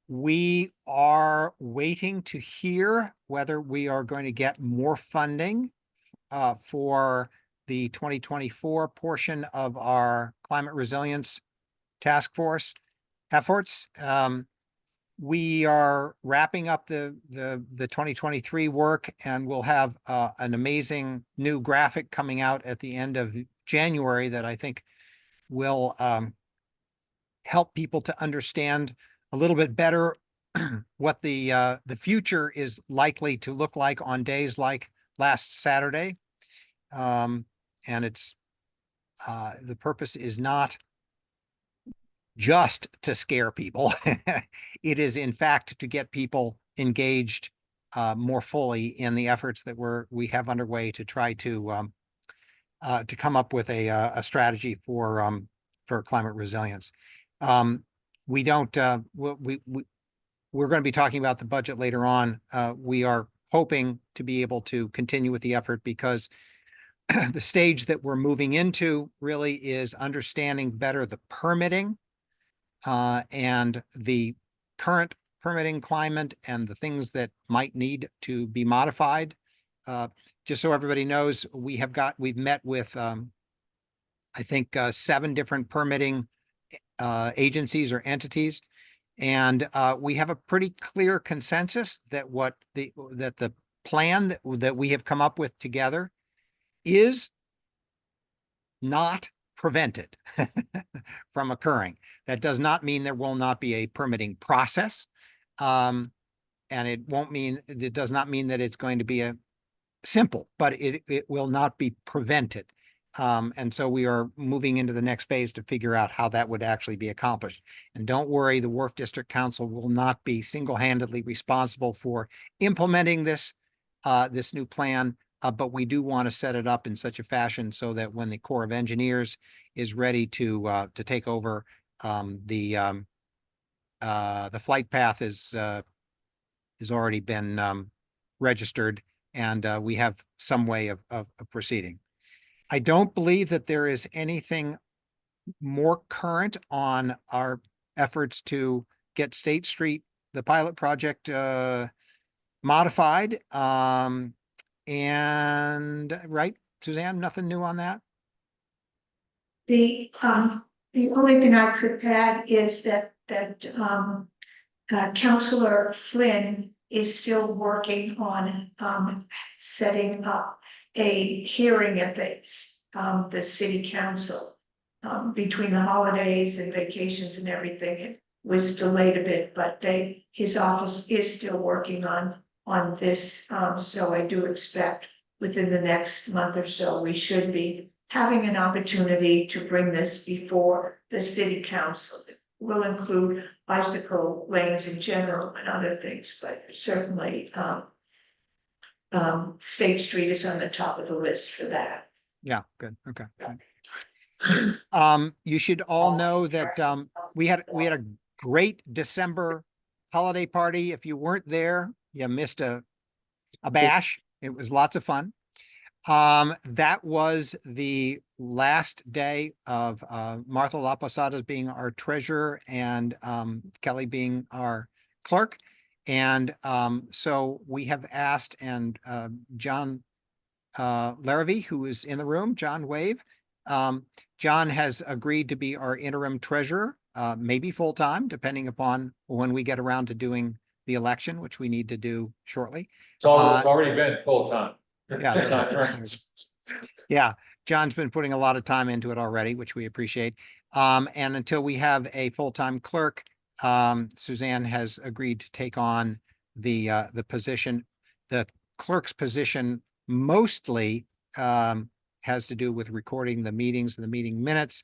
We are waiting to hear whether we are going to get more funding for the 2024 portion of our Climate Resilience Task Force efforts. We are wrapping up the 2023 work and we'll have an amazing new graphic coming out at the end of January that I think will help people to understand a little bit better what the future is likely to look like on days like last Saturday. And it's the purpose is not just to scare people. It is in fact to get people engaged more fully in the efforts that we have underway to try to come up with a strategy for climate resilience. We don't we're going to be talking about the budget later on. We are hoping to be able to continue with the effort because the stage that we're moving into really is understanding better the permitting and the current permitting climate and the things that might need to be modified. Just so everybody knows, we've met with, I think, 7 different permitting agencies or entities. And we have a pretty clear consensus that the plan that we have come up with together is not prevented from occurring. That does not mean there will not be a permitting process. And it does not mean that it's going to be a simple, but it will not be prevented. And so we are moving into the next phase to figure out how that would actually be accomplished. And don't worry, the Wharf District Council will not be single-handedly responsible for implementing this new plan. But we do want to set it up in such a fashion so that when the Corps of Engineers is ready to take over, the flight path has already been registered, and we have some way of proceeding. I don't believe that there is anything more current on our efforts to get State Street, the pilot project, modified. And right, Suzanne, nothing new on that? The only thing I could add is that Councilor Flynn is still working on setting up a hearing at the city council. Between the holidays and vacations and everything, it was delayed a bit, but his office is still working on this. So I do expect within the next month or so, we should be having an opportunity to bring this before the city council. It will include bicycle lanes in general and other things, but certainly State Street is on the top of the list for that. Yeah, good. Okay. Good. You should all know that we had a great December holiday party. If you weren't there, you missed a bash. It was lots of fun. That was the last day of Martha La Posada being our treasurer and Kelly being our clerk. And so we have asked, and John Larrabee, who is in the room, John wave. John has agreed to be our interim treasurer, maybe full-time, depending upon when we get around to doing the election, which we need to do shortly. It's already been full-time. Yeah. Yeah. John's been putting a lot of time into it already, which we appreciate. And until we have a full-time clerk, Suzanne has agreed to take on the position. The clerk's position mostly has to do with recording the meetings and the meeting minutes.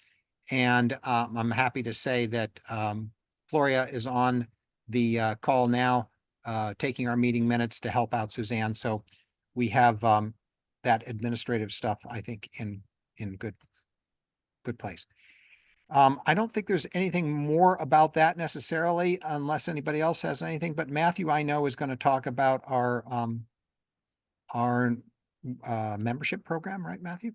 And I'm happy to say that Floria is on the call now, taking our meeting minutes to help out Suzanne. So we have that administrative stuff, I think, in good place. I don't think there's anything more about that necessarily, unless anybody else has anything. But Matthew, I know, is going to talk about our membership program, right, Matthew?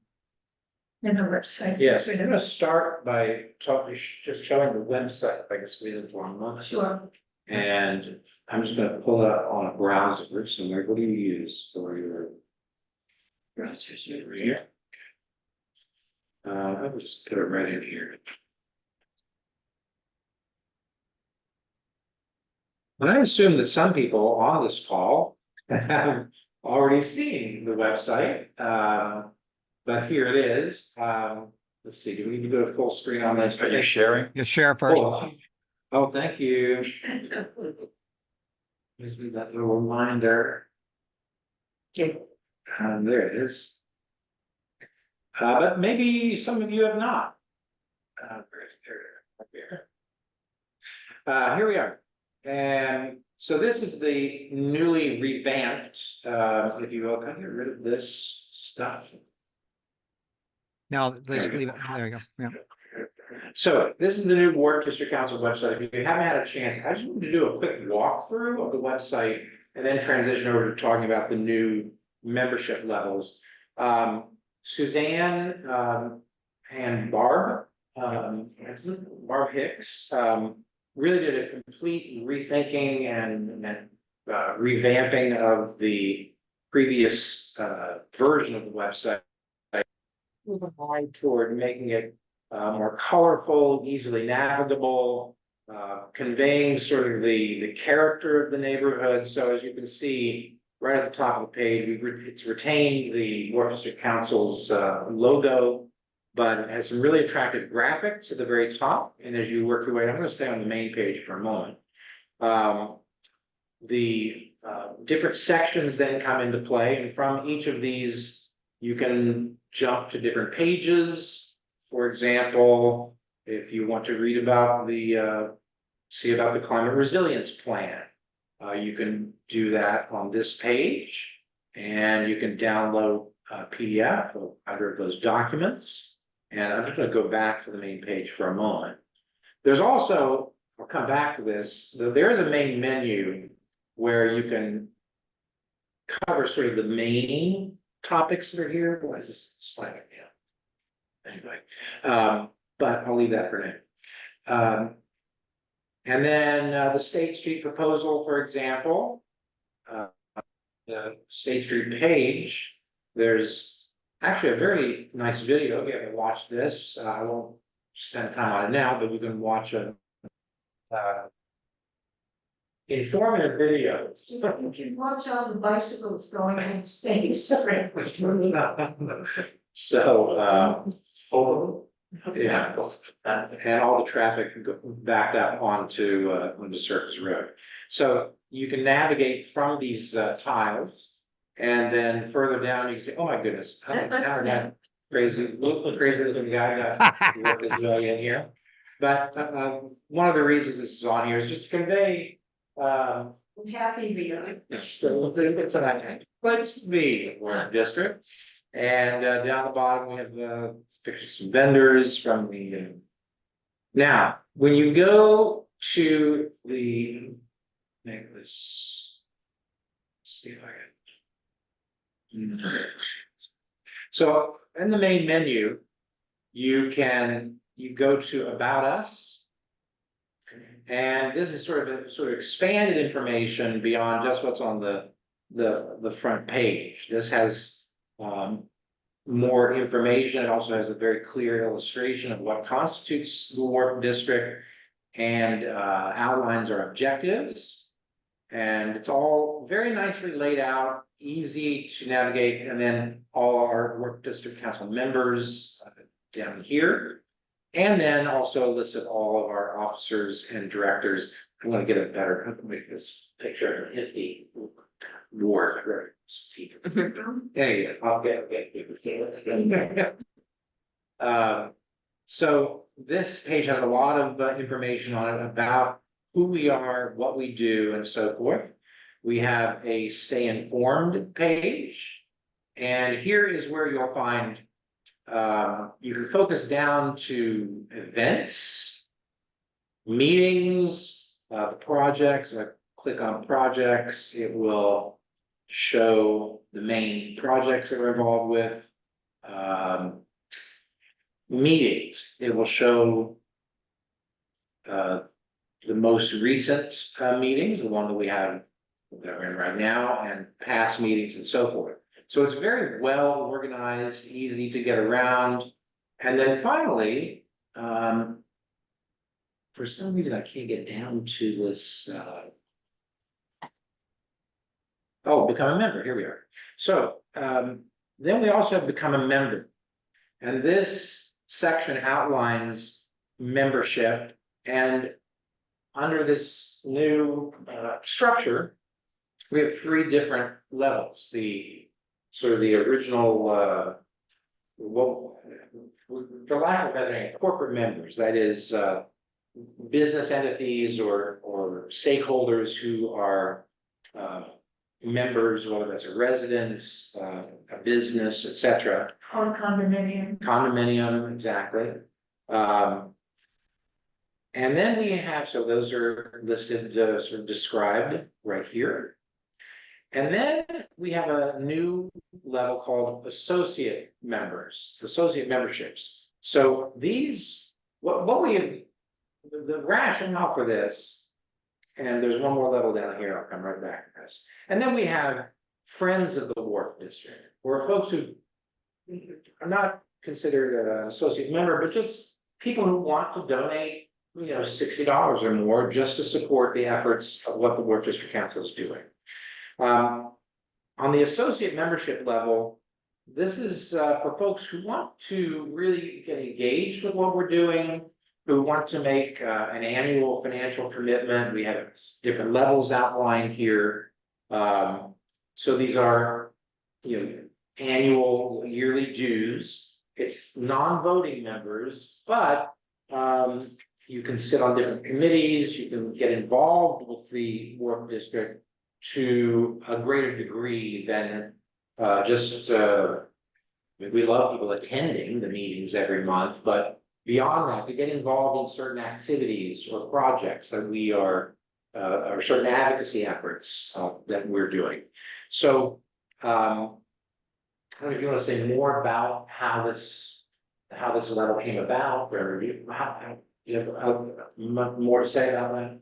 And the website. Yes, I'm gonna start by just showing the website, if I can squeeze it for a moment. Sure. And I'm just gonna pull it up on a browser somewhere. What do you use for your browsers over here? I will just put it right in here. And I assume that some people on this call have already seen the website, but here it is. Let's see, do we need to go to full screen on this? Are you sharing? Yeah, share first. Oh, thank you. Gives me that little reminder. There it is. But maybe some of you have not. Here we are. And so this is the newly revamped, if you will. Can I get rid of this stuff? No, let's leave it. There you go. Yeah. So this is the new Wharf District Council website. If you haven't had a chance, I just wanted to do a quick walkthrough of the website and then transition over to talking about the new membership levels. Suzanne and Barb, Barb Hicks, really did a complete rethinking and revamping of the previous version of the website with an eye toward making it more colorful, easily navigable, conveying sort of the character of the neighborhood. So as you can see, right at the top of the page, it's retained the Wharf District Council's logo, but it has some really attractive graphics at the very top. And as you work your way, I'm going to stay on the main page for a moment. The different sections then come into play, and from each of these, you can jump to different pages. For example, if you want to read about see about the climate resilience plan, you can do that on this page, and you can download a PDF of either of those documents. And I'm just going to go back to the main page for a moment. There's also, I'll come back to this, there is a main menu where you can cover sort of the main topics that are here. Why is this slide down? Anyway, but I'll leave that for now. And then the State Street proposal, for example, the State Street page, there's actually a very nice video. If you haven't watched this, I won't spend time on it now, but you can watch a informative videos. You can watch all the bicycles going in State Street. So, yeah, and all the traffic backed up onto Circus Road. So you can navigate from these tiles, and then further down you can say, "Oh my goodness, how that crazy looking guy got work his way in here." But one of the reasons this is on here is just to convey. Happy meal. It's a place to be, Wharf District. And down the bottom, we have pictures of vendors from the. Now, when you go to the, make this, see if I can. So in the main menu, you go to About Us. And this is sort of expanded information beyond just what's on the front page. This has more information. It also has a very clear illustration of what constitutes the Wharf District and outlines our objectives. And it's all very nicely laid out, easy to navigate. And then all our Wharf District Council members down here. And then also listed all of our officers and directors. I want to get a better, how can we make this picture hit the Wharf. Yeah, okay. So this page has a lot of information on it about who we are, what we do, and so forth. We have a Stay Informed page, and here is where you'll find you can focus down to events, meetings, the projects. I click on projects, it will show the main projects that we're involved with. Meetings, it will show the most recent meetings, the one that we have that we're in right now, and past meetings and so forth. So it's very well organized, easy to get around. And then finally, for some reason, I can't get down to this. Become a member. Here we are. So then we also have become a member. And this section outlines membership. And under this new structure, we have 3 different levels. The sort of the original, for lack of better name, corporate members, that is business entities or stakeholders who are members, whether that's a residence, a business, etc. Or condominium. Condominium, exactly. And then we have, so those are listed, sort of described right here. And then we have a new level called associate members, associate memberships. So these, what we have the rationale for this, and there's one more level down here, I'll come right back to this. And then we have Friends of the Wharf District, or folks who are not considered an associate member, but just people who want to donate, $60 or more just to support the efforts of what the Wharf District Council is doing. On the associate membership level, this is for folks who want to really get engaged with what we're doing, who want to make an annual financial commitment. We have different levels outlined here. So these are, annual yearly dues. It's non-voting members, but you can sit on different committees. You can get involved with the Wharf District to a greater degree than we love people attending the meetings every month, but beyond that, to get involved in certain activities or projects that we are, or certain advocacy efforts that we're doing. So, I don't know if you want to say more about how this level came about, or you have more to say about that?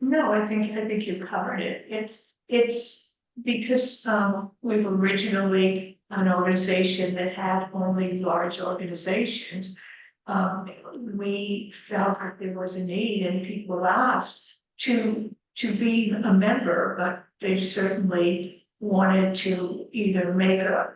No, I think you covered it. It's because we've originally an organization that had only large organizations. We felt that there was a need, and people asked to be a member, but they certainly wanted to either make a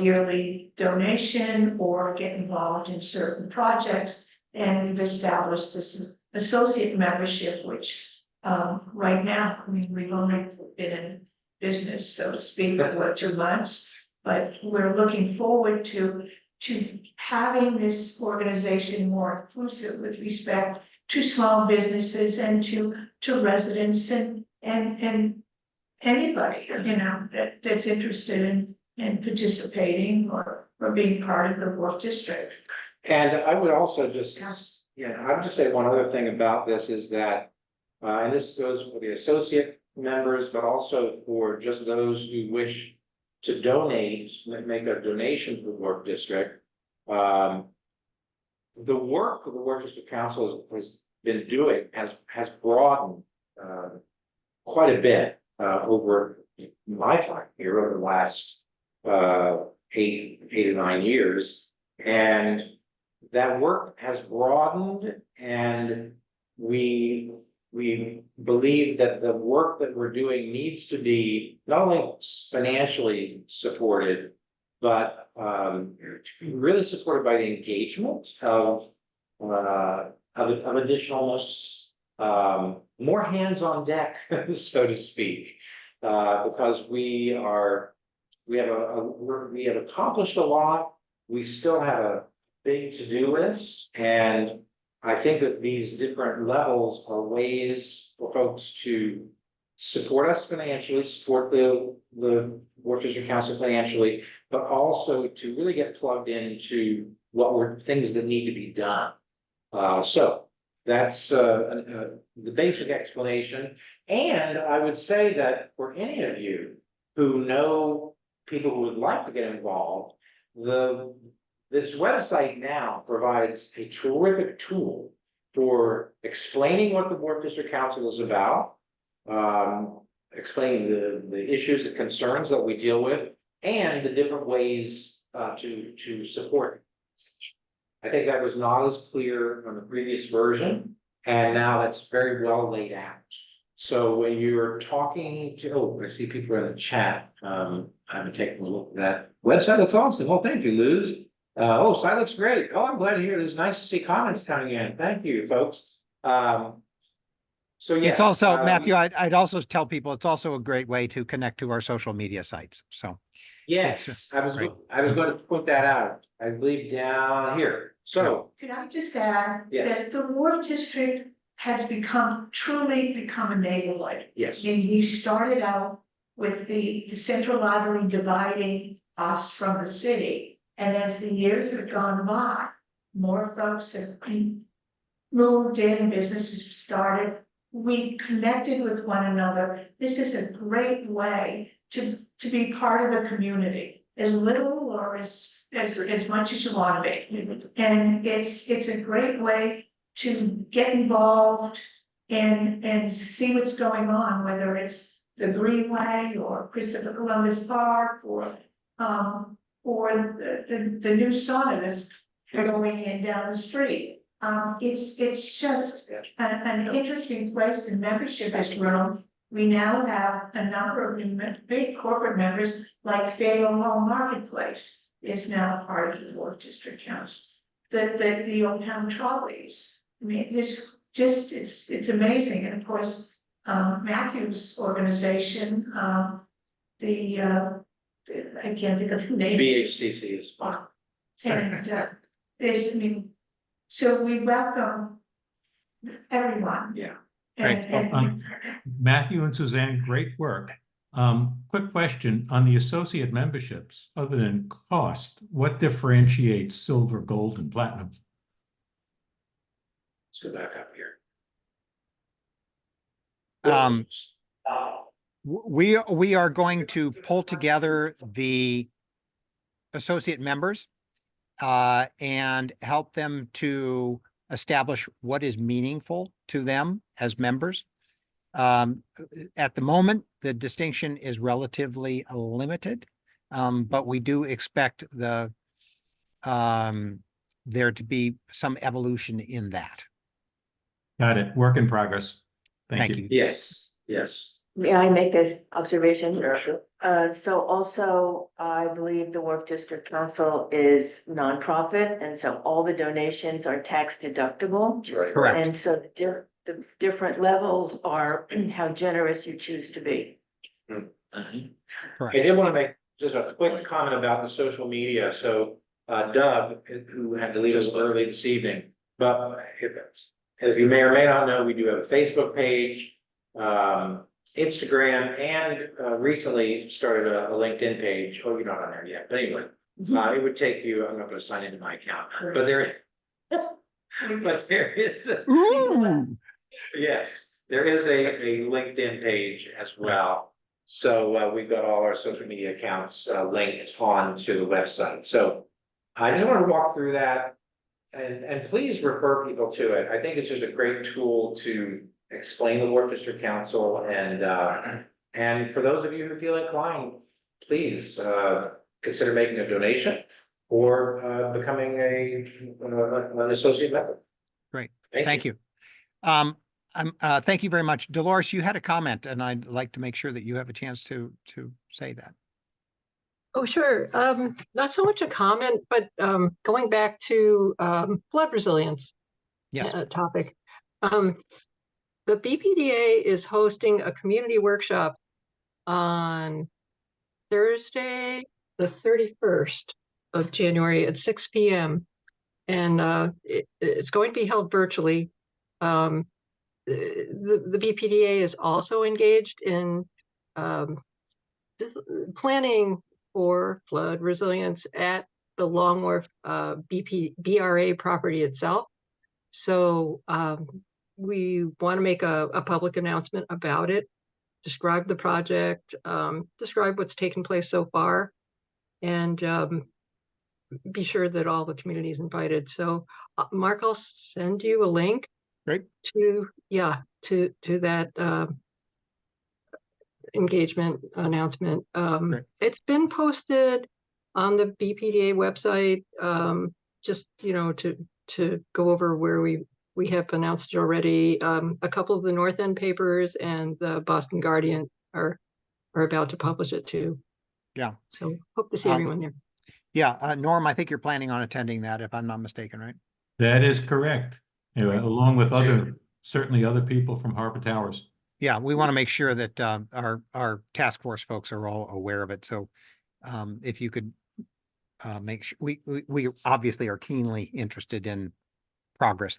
yearly donation or get involved in certain projects. And we've established this associate membership, which right now, we've only been in business, so to speak, for 2 months, but we're looking forward to having this organization more inclusive with respect to small businesses and to residents and anybody, that's interested in participating or being part of the Wharf District. And I would also just, I would just say one other thing about this is that, and this goes for the associate members, but also for just those who wish to donate, make a donation to the Wharf District. The work of the Wharf District Council has been doing has broadened quite a bit over my time here over the last 8 to 9 years, and that work has broadened, and we believe that the work that we're doing needs to be not only financially supported, but really supported by the engagement of additional, more hands on deck, so to speak, because we have accomplished a lot. We still have a big to-do list, and I think that these different levels are ways for folks to support us financially, support the Wharf District Council financially, but also to really get plugged into things that need to be done. So that's the basic explanation. And I would say that for any of you who know people who would like to get involved, this website now provides a terrific tool for explaining what the Wharf District Council is about, explaining the issues and concerns that we deal with, and the different ways to support. I think that was not as clear on the previous version, and now it's very well laid out. So when you're talking to, I see people in the chat. I haven't taken a look at that website. Looks awesome. Well, thank you, Luz. Site looks great. Oh, I'm glad to hear. It's nice to see comments coming in. Thank you, folks. So yeah, it's also, Matthew, I'd also tell people it's also a great way to connect to our social media sites. So yes, I was going to put that out. I believe down here. So could I just add yes, that the Wharf District has truly become a neighborhood. Yes. And we started out with the central library dividing us from the city. And as the years have gone by, more folks have moved in, businesses have started. We connected with one another. This is a great way to be part of the community, as little or as much as you want to be. And it's a great way to get involved and see what's going on, whether it's the Greenway or Christopher Columbus Park or the new sauna that's going in down the street. It's just an interesting place, and membership has grown. We now have a number of new big corporate members, like Fayetteville Home Marketplace is now part of the Wharf District Council. The Old Town Trolleys. I mean, it's amazing. And of course, Matthew's organization, I can't think of the name. BHCC is fine. And I mean, so we welcome everyone. Yeah. Right. Matthew and Suzanne, great work. Quick question on the associate memberships, other than cost, what differentiates silver, gold, and platinum? Let's go back up here. We are going to pull together the associate members and help them to establish what is meaningful to them as members. At the moment, the distinction is relatively limited, but we do expect there to be some evolution in that. Got it. Work in progress. Thank you. Yes, yes. May I make this observation? Sure. So also, I believe the Wharf District Council is nonprofit, and so all the donations are tax deductible. That's right. Correct. And so the different levels are how generous you choose to be. I Correct. did want to make just a quick comment about the social media. So Doug, who had to leave us early this evening, but as you may or may not know, we do have a Facebook page, Instagram, and recently started a LinkedIn page. Oh, you're not on there yet, but anyway, it would take you, I'm not going to sign into my account, but there is, yes, there is a LinkedIn page as well. So we've got all our social media accounts linked on to the website. So I just want to walk through that and please refer people to it. I think it's just a great tool to explain the Wharf District Council, and for those of you who feel inclined, please consider making a donation or becoming an associate member. Great. Thank you. Thank you very much. Dolores, you had a comment, and I'd like to make sure that you have a chance to say that. Oh, sure. Not so much a comment, but going back to flood resilience Yes. topic. The BPDA is hosting a community workshop on Thursday, the 31st of January at 6 p.m. And it's going to be held virtually. The BPDA is also engaged in planning for flood resilience at the Long Wharf BRA property itself. So we want to make a public announcement about it, describe the project, describe what's taken place so far, and be sure that all the community is invited. So Mark, I'll send you a link. Great. To that engagement announcement. It's been posted on the BPDA website, just, to go over where we have announced it already. A couple of the North End papers and the Boston Guardian are about to publish it too. Yeah. So hope to see everyone there. Yeah. Norm, I think you're planning on attending that, if I'm not mistaken, right? That is correct. Anyway, along with certainly other people from Harbor Towers. Yeah, we want to make sure that our task force folks are all aware of it. So if you could make sure, we obviously are keenly interested in progress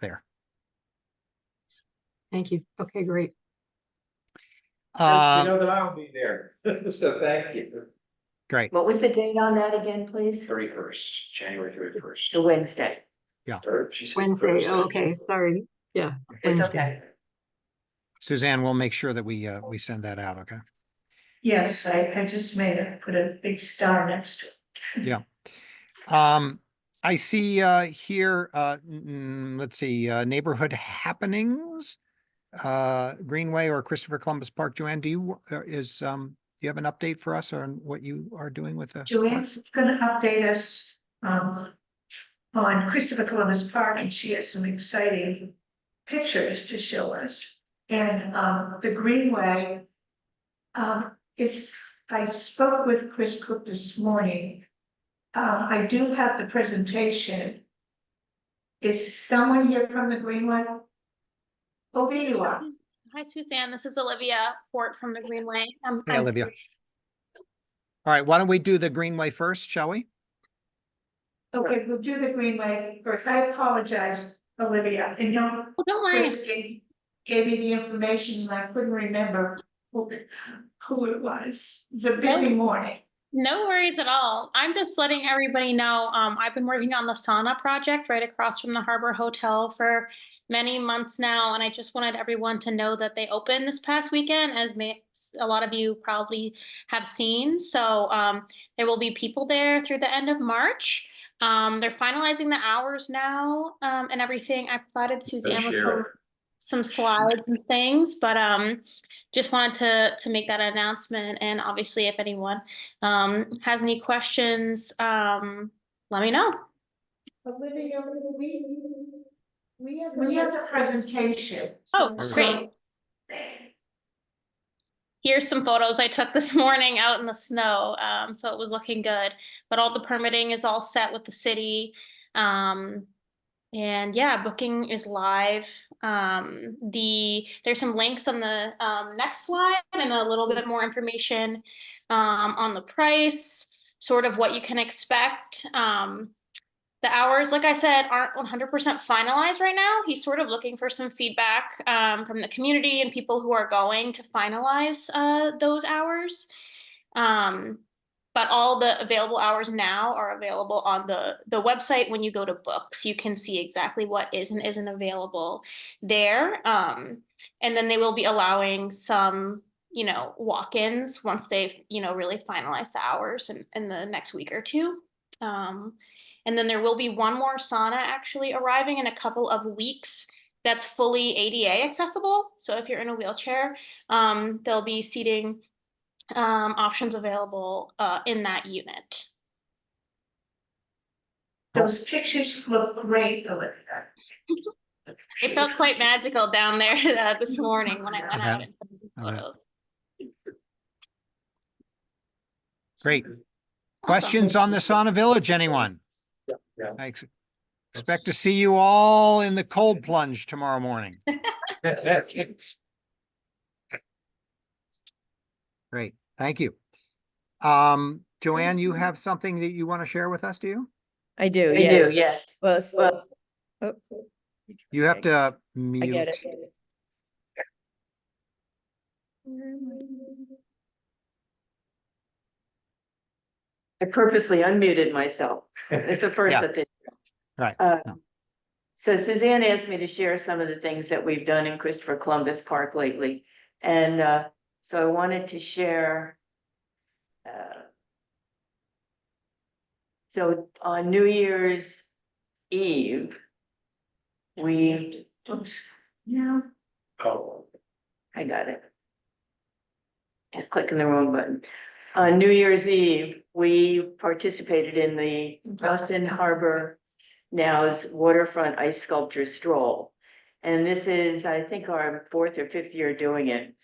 Thank you. Okay, great. You know that I'll be there. So thank you. Great. What was the date on that again, please? 31st, January 31st. The Wednesday. Yeah. Wednesday. Oh, okay, sorry. Yeah. It's Wednesday. okay. Suzanne, we'll make sure that we send that out. Okay. Yes, I just put a big star next to it. Yeah. I see here, let's see, neighborhood happenings, Greenway or Christopher Columbus Park. Joanne, do you do you have an update for us on what you are doing with the? Joanne's gonna update us, on Christopher Columbus Park, and she has some exciting pictures to show us. And, the Greenway, I spoke with Chris Cook this morning. I do have the presentation. Is someone here from the Greenway? Oh, there you are. Hi, Suzanne. This is Olivia Port from the Greenway. Hey, Olivia. All right, why don't we do the Greenway first, shall we? Okay, we'll do the Greenway first. I apologize, Olivia. And Oh, don't worry. Chris gave me the information and I couldn't remember who it was. It's a busy morning. No worries at all. I'm just letting everybody know, I've been working on the sauna project right across from the Harbor Hotel for many months now, and I just wanted everyone to know that they opened this past weekend, as a lot of you probably have seen. So there will be people there through the end of March. They're finalizing the hours now, and everything. I provided Suzanne with some slides and things, but just wanted to make that announcement. And obviously, if anyone has any questions, let me know. Olivia, we have the presentation. Oh, great. Here's some photos I took this morning out in the snow. So it was looking good, but all the permitting is all set with the city. And yeah, booking is live. There's some links on the next slide and a little bit more information on the price, sort of what you can expect. The hours, like I said, aren't 100% finalized right now. He's sort of looking for some feedback from the community and people who are going to finalize those hours. But all the available hours now are available on the website. When you go to books, you can see exactly what is and isn't available there. And then they will be allowing some, walk-ins once they've, really finalized the hours in the next week or two. And then there will be one more sauna actually arriving in a couple of weeks that's fully ADA accessible. So if you're in a wheelchair, there'll be seating options available in that unit. Those pictures look great, Olivia. It felt quite magical down there this morning when I went out and took some photos. Great. Questions on the sauna village, anyone? Yeah. I expect to see you all in the cold plunge tomorrow morning. Great, thank you. Joanne, you have something that you want to share with us, do you? I do, yes. Well, You have to I mute. get it. I purposely unmuted myself. It's the first Yeah. of it. Right. So Suzanne asked me to share some of the things that we've done in Christopher Columbus Park lately. And so I wanted to share. So on New Year's Eve, Oh. I got it. Just clicking the wrong button. On New Year's Eve, we participated in the Boston Harbor Now's Waterfront Ice Sculpture Stroll. And this is, I think, our 4th or 5th year doing it.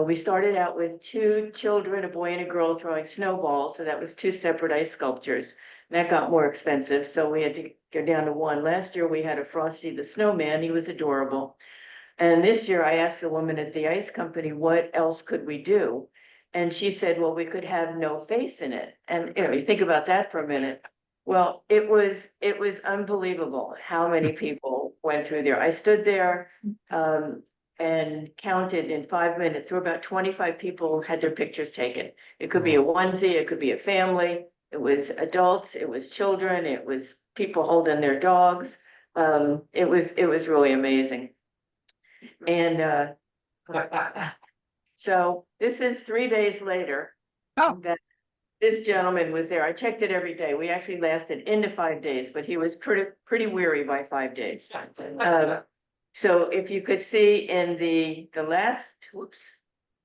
We started out with 2 children, a boy and a girl, throwing snowballs. So that was 2 separate ice sculptures. And that got more expensive, so we had to go down to 1. Last year, we had a Frosty the Snowman. He was adorable. And this year, I asked the woman at the ice company, what else could we do? And she said, well, we could have no face in it. And you think about that for a minute. Well, it was unbelievable how many people went through there. I stood there and counted in 5 minutes. There were about 25 people had their pictures taken. It could be a onesie, it could be a family. It was adults, it was children, it was people holding their dogs. It was really amazing. And so this is 3 days later. Oh. This gentleman was there. I checked it every day. We actually lasted into 5 days, but he was pretty weary by 5 days. So if you could see in the last, whoops,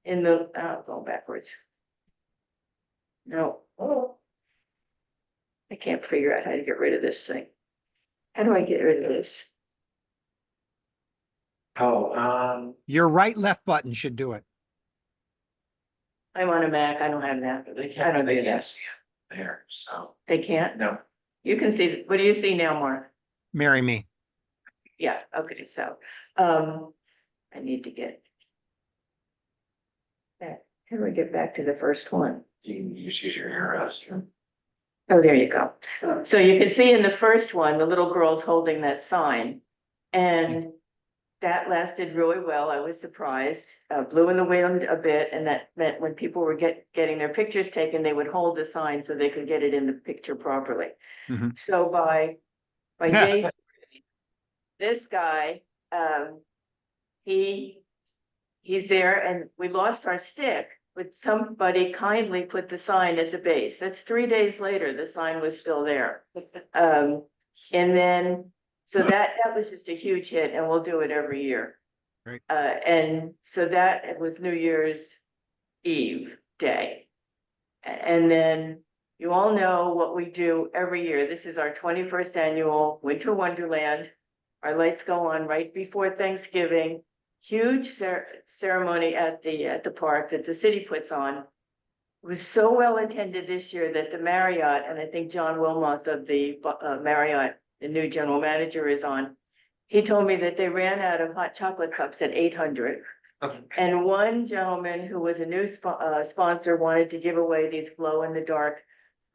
in the, going backwards. No. I can't figure out how to get rid of this thing. How do I get rid of this? Oh, Your right left button should do it. I'm on a Mac. I don't have that. I don't do that. yes, there, so, They can't? no. You can see, what do you see now, Mark? Marry me. Yeah, okay, so, I need to get. How do we get back to the first one? You can use your arrows. Oh, there you go. So you can see in the first one, the little girl's holding that sign. And that lasted really well. I was surprised. Blew in the wind a bit, and that meant when people were getting their pictures taken, they would hold the sign so they could get it in the picture properly. Mhm. So by day three, this guy, he's there, and we lost our stick, but somebody kindly put the sign at the base. That's 3 days later, the sign was still there. And then, so that was just a huge hit, and we'll do it every year. Great. And so that it was New Year's Eve day. And then you all know what we do every year. This is our 21st annual Winter Wonderland. Our lights go on right before Thanksgiving. Huge ceremony at the park that the city puts on. It was so well attended this year that the Marriott, and I think John Wilmot of the Marriott, the new general manager, is on. He told me that they ran out of hot chocolate cups at 800. And one gentleman who was a new sponsor wanted to give away these glow in the dark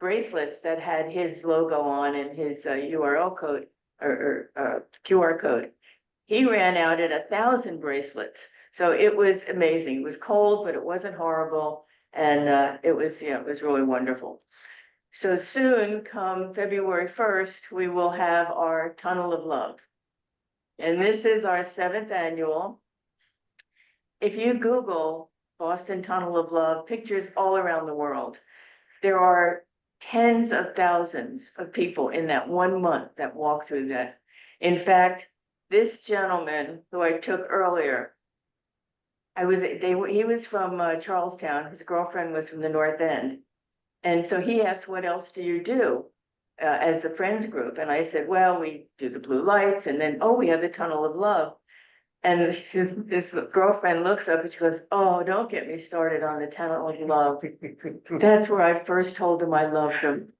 bracelets that had his logo on and his URL code or QR code. He ran out at 1,000 bracelets. So it was amazing. It was cold, but it wasn't horrible. And it was really wonderful. So soon, come February 1st, we will have our Tunnel of Love. And this is our 7th annual. If you Google Boston Tunnel of Love, pictures all around the world, there are tens of thousands of people in that 1 month that walk through that. In fact, this gentleman who I took earlier, he was from Charlestown. His girlfriend was from the North End. And so he asked, what else do you do as the Friends group? And I said, well, we do the blue lights, and then, we have the Tunnel of Love. And his girlfriend looks up and she goes, oh, don't get me started on the Tunnel of Love. That's where I first told him I loved him.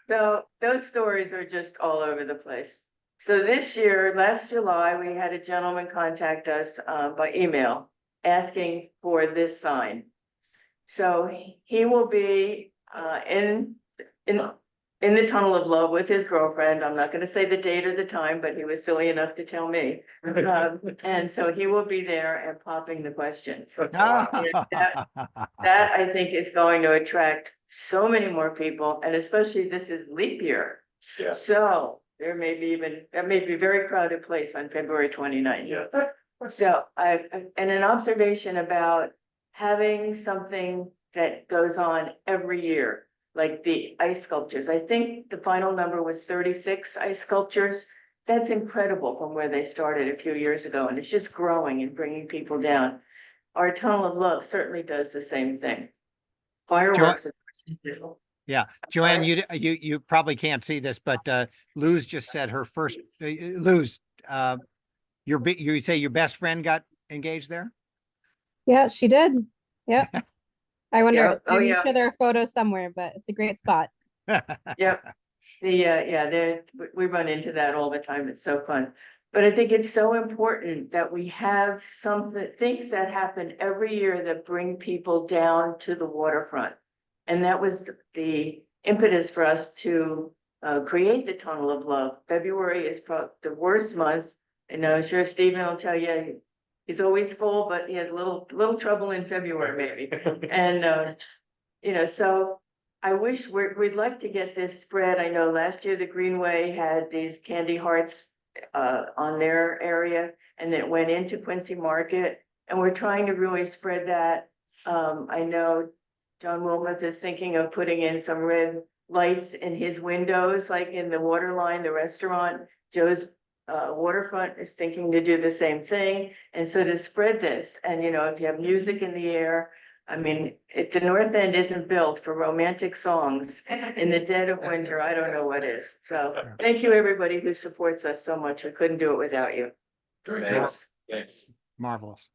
So those stories are just all over the place. So this year, last July, we had a gentleman contact us by email asking for this sign. So he will be in the Tunnel of Love with his girlfriend. I'm not going to say the date or the time, but he was silly enough to tell me. And so he will be there and popping the question. That I think is going to attract so many more people, and especially this is leap year. Yeah. So that may be a very crowded place on February 29th. Yeah. So and an observation about having something that goes on every year, like the ice sculptures. I think the final number was 36 ice sculptures. That's incredible from where they started a few years ago, and it's just growing and bringing people down. Our Tunnel of Love certainly does the same thing. Fireworks. Yeah, Joanne, you probably can't see this, but Luz just said her first. Luz, you say your best friend got engaged there? Yeah, she did. Yeah. I wonder, Yeah. Oh, I'm yeah. sure there are photos somewhere, but it's a great spot. Yep. We run into that all the time. It's so fun. But I think it's so important that we have things that happen every year that bring people down to the waterfront. And that was the impetus for us to create the Tunnel of Love. February is probably the worst month. And I'm sure Stephen will tell you, he's always full, but he has a little trouble in February maybe. And, so I wish we'd like to get this spread. I know last year the Greenway had these candy hearts on their area, and it went into Quincy Market, and we're trying to really spread that. I know John Wilmoth is thinking of putting in some red lights in his windows, like in the Waterline, the restaurant. Joe's Waterfront is thinking to do the same thing. And so to spread this, and you know, if you have music in the air, I mean, if the North End isn't built for romantic songs in the dead of winter, I don't know what is. So thank you, everybody who supports us so much. We couldn't do it without you. Thanks. Marvelous,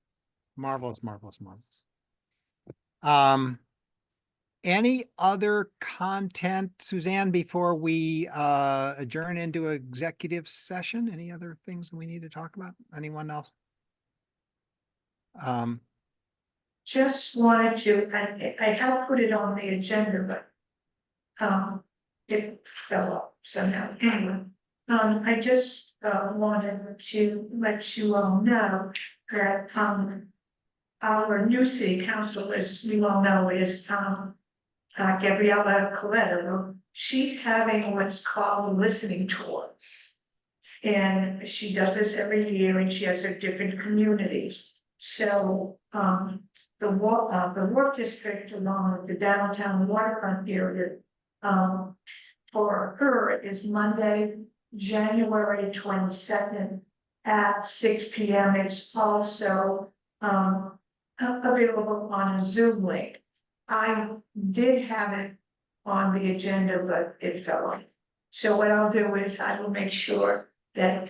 marvelous, marvelous, marvelous. Any other content, Suzanne, before we adjourn into executive session? Any other things that we need to talk about? Anyone else? Just wanted to, I have put it on the agenda, but it fell off somehow. Anyway, I just wanted to let you all know that our new city council, as you all know, is Gabriella Coletta. She's having what's called a listening tour. And she does this every year, and she has her different communities. So the Wharf district, along with the downtown waterfront area, for her is Monday, January 22nd at 6 p.m. It's also available on a Zoom link. I did have it on the agenda, but it fell off. So what I'll do is I will make sure that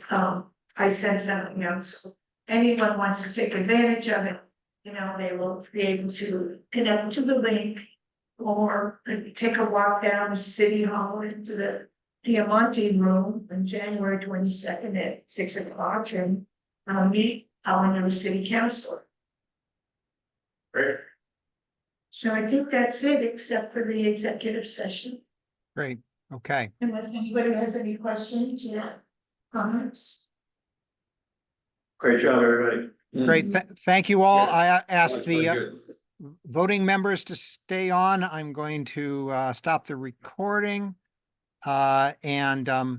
I send something out. So anyone wants to take advantage of it, you know, they will be able to connect to the link or take a walk down to City Hall into the Diamante room on January 22nd at 6 o'clock and meet our new city council. Great. So I think that's it, except for the executive session. Great, okay. Unless anybody has any questions, yeah, comments. Great job, everybody. Great, thank you all. Yeah, I asked Really the good. voting members to stay on. I'm going to stop the recording. Everybody.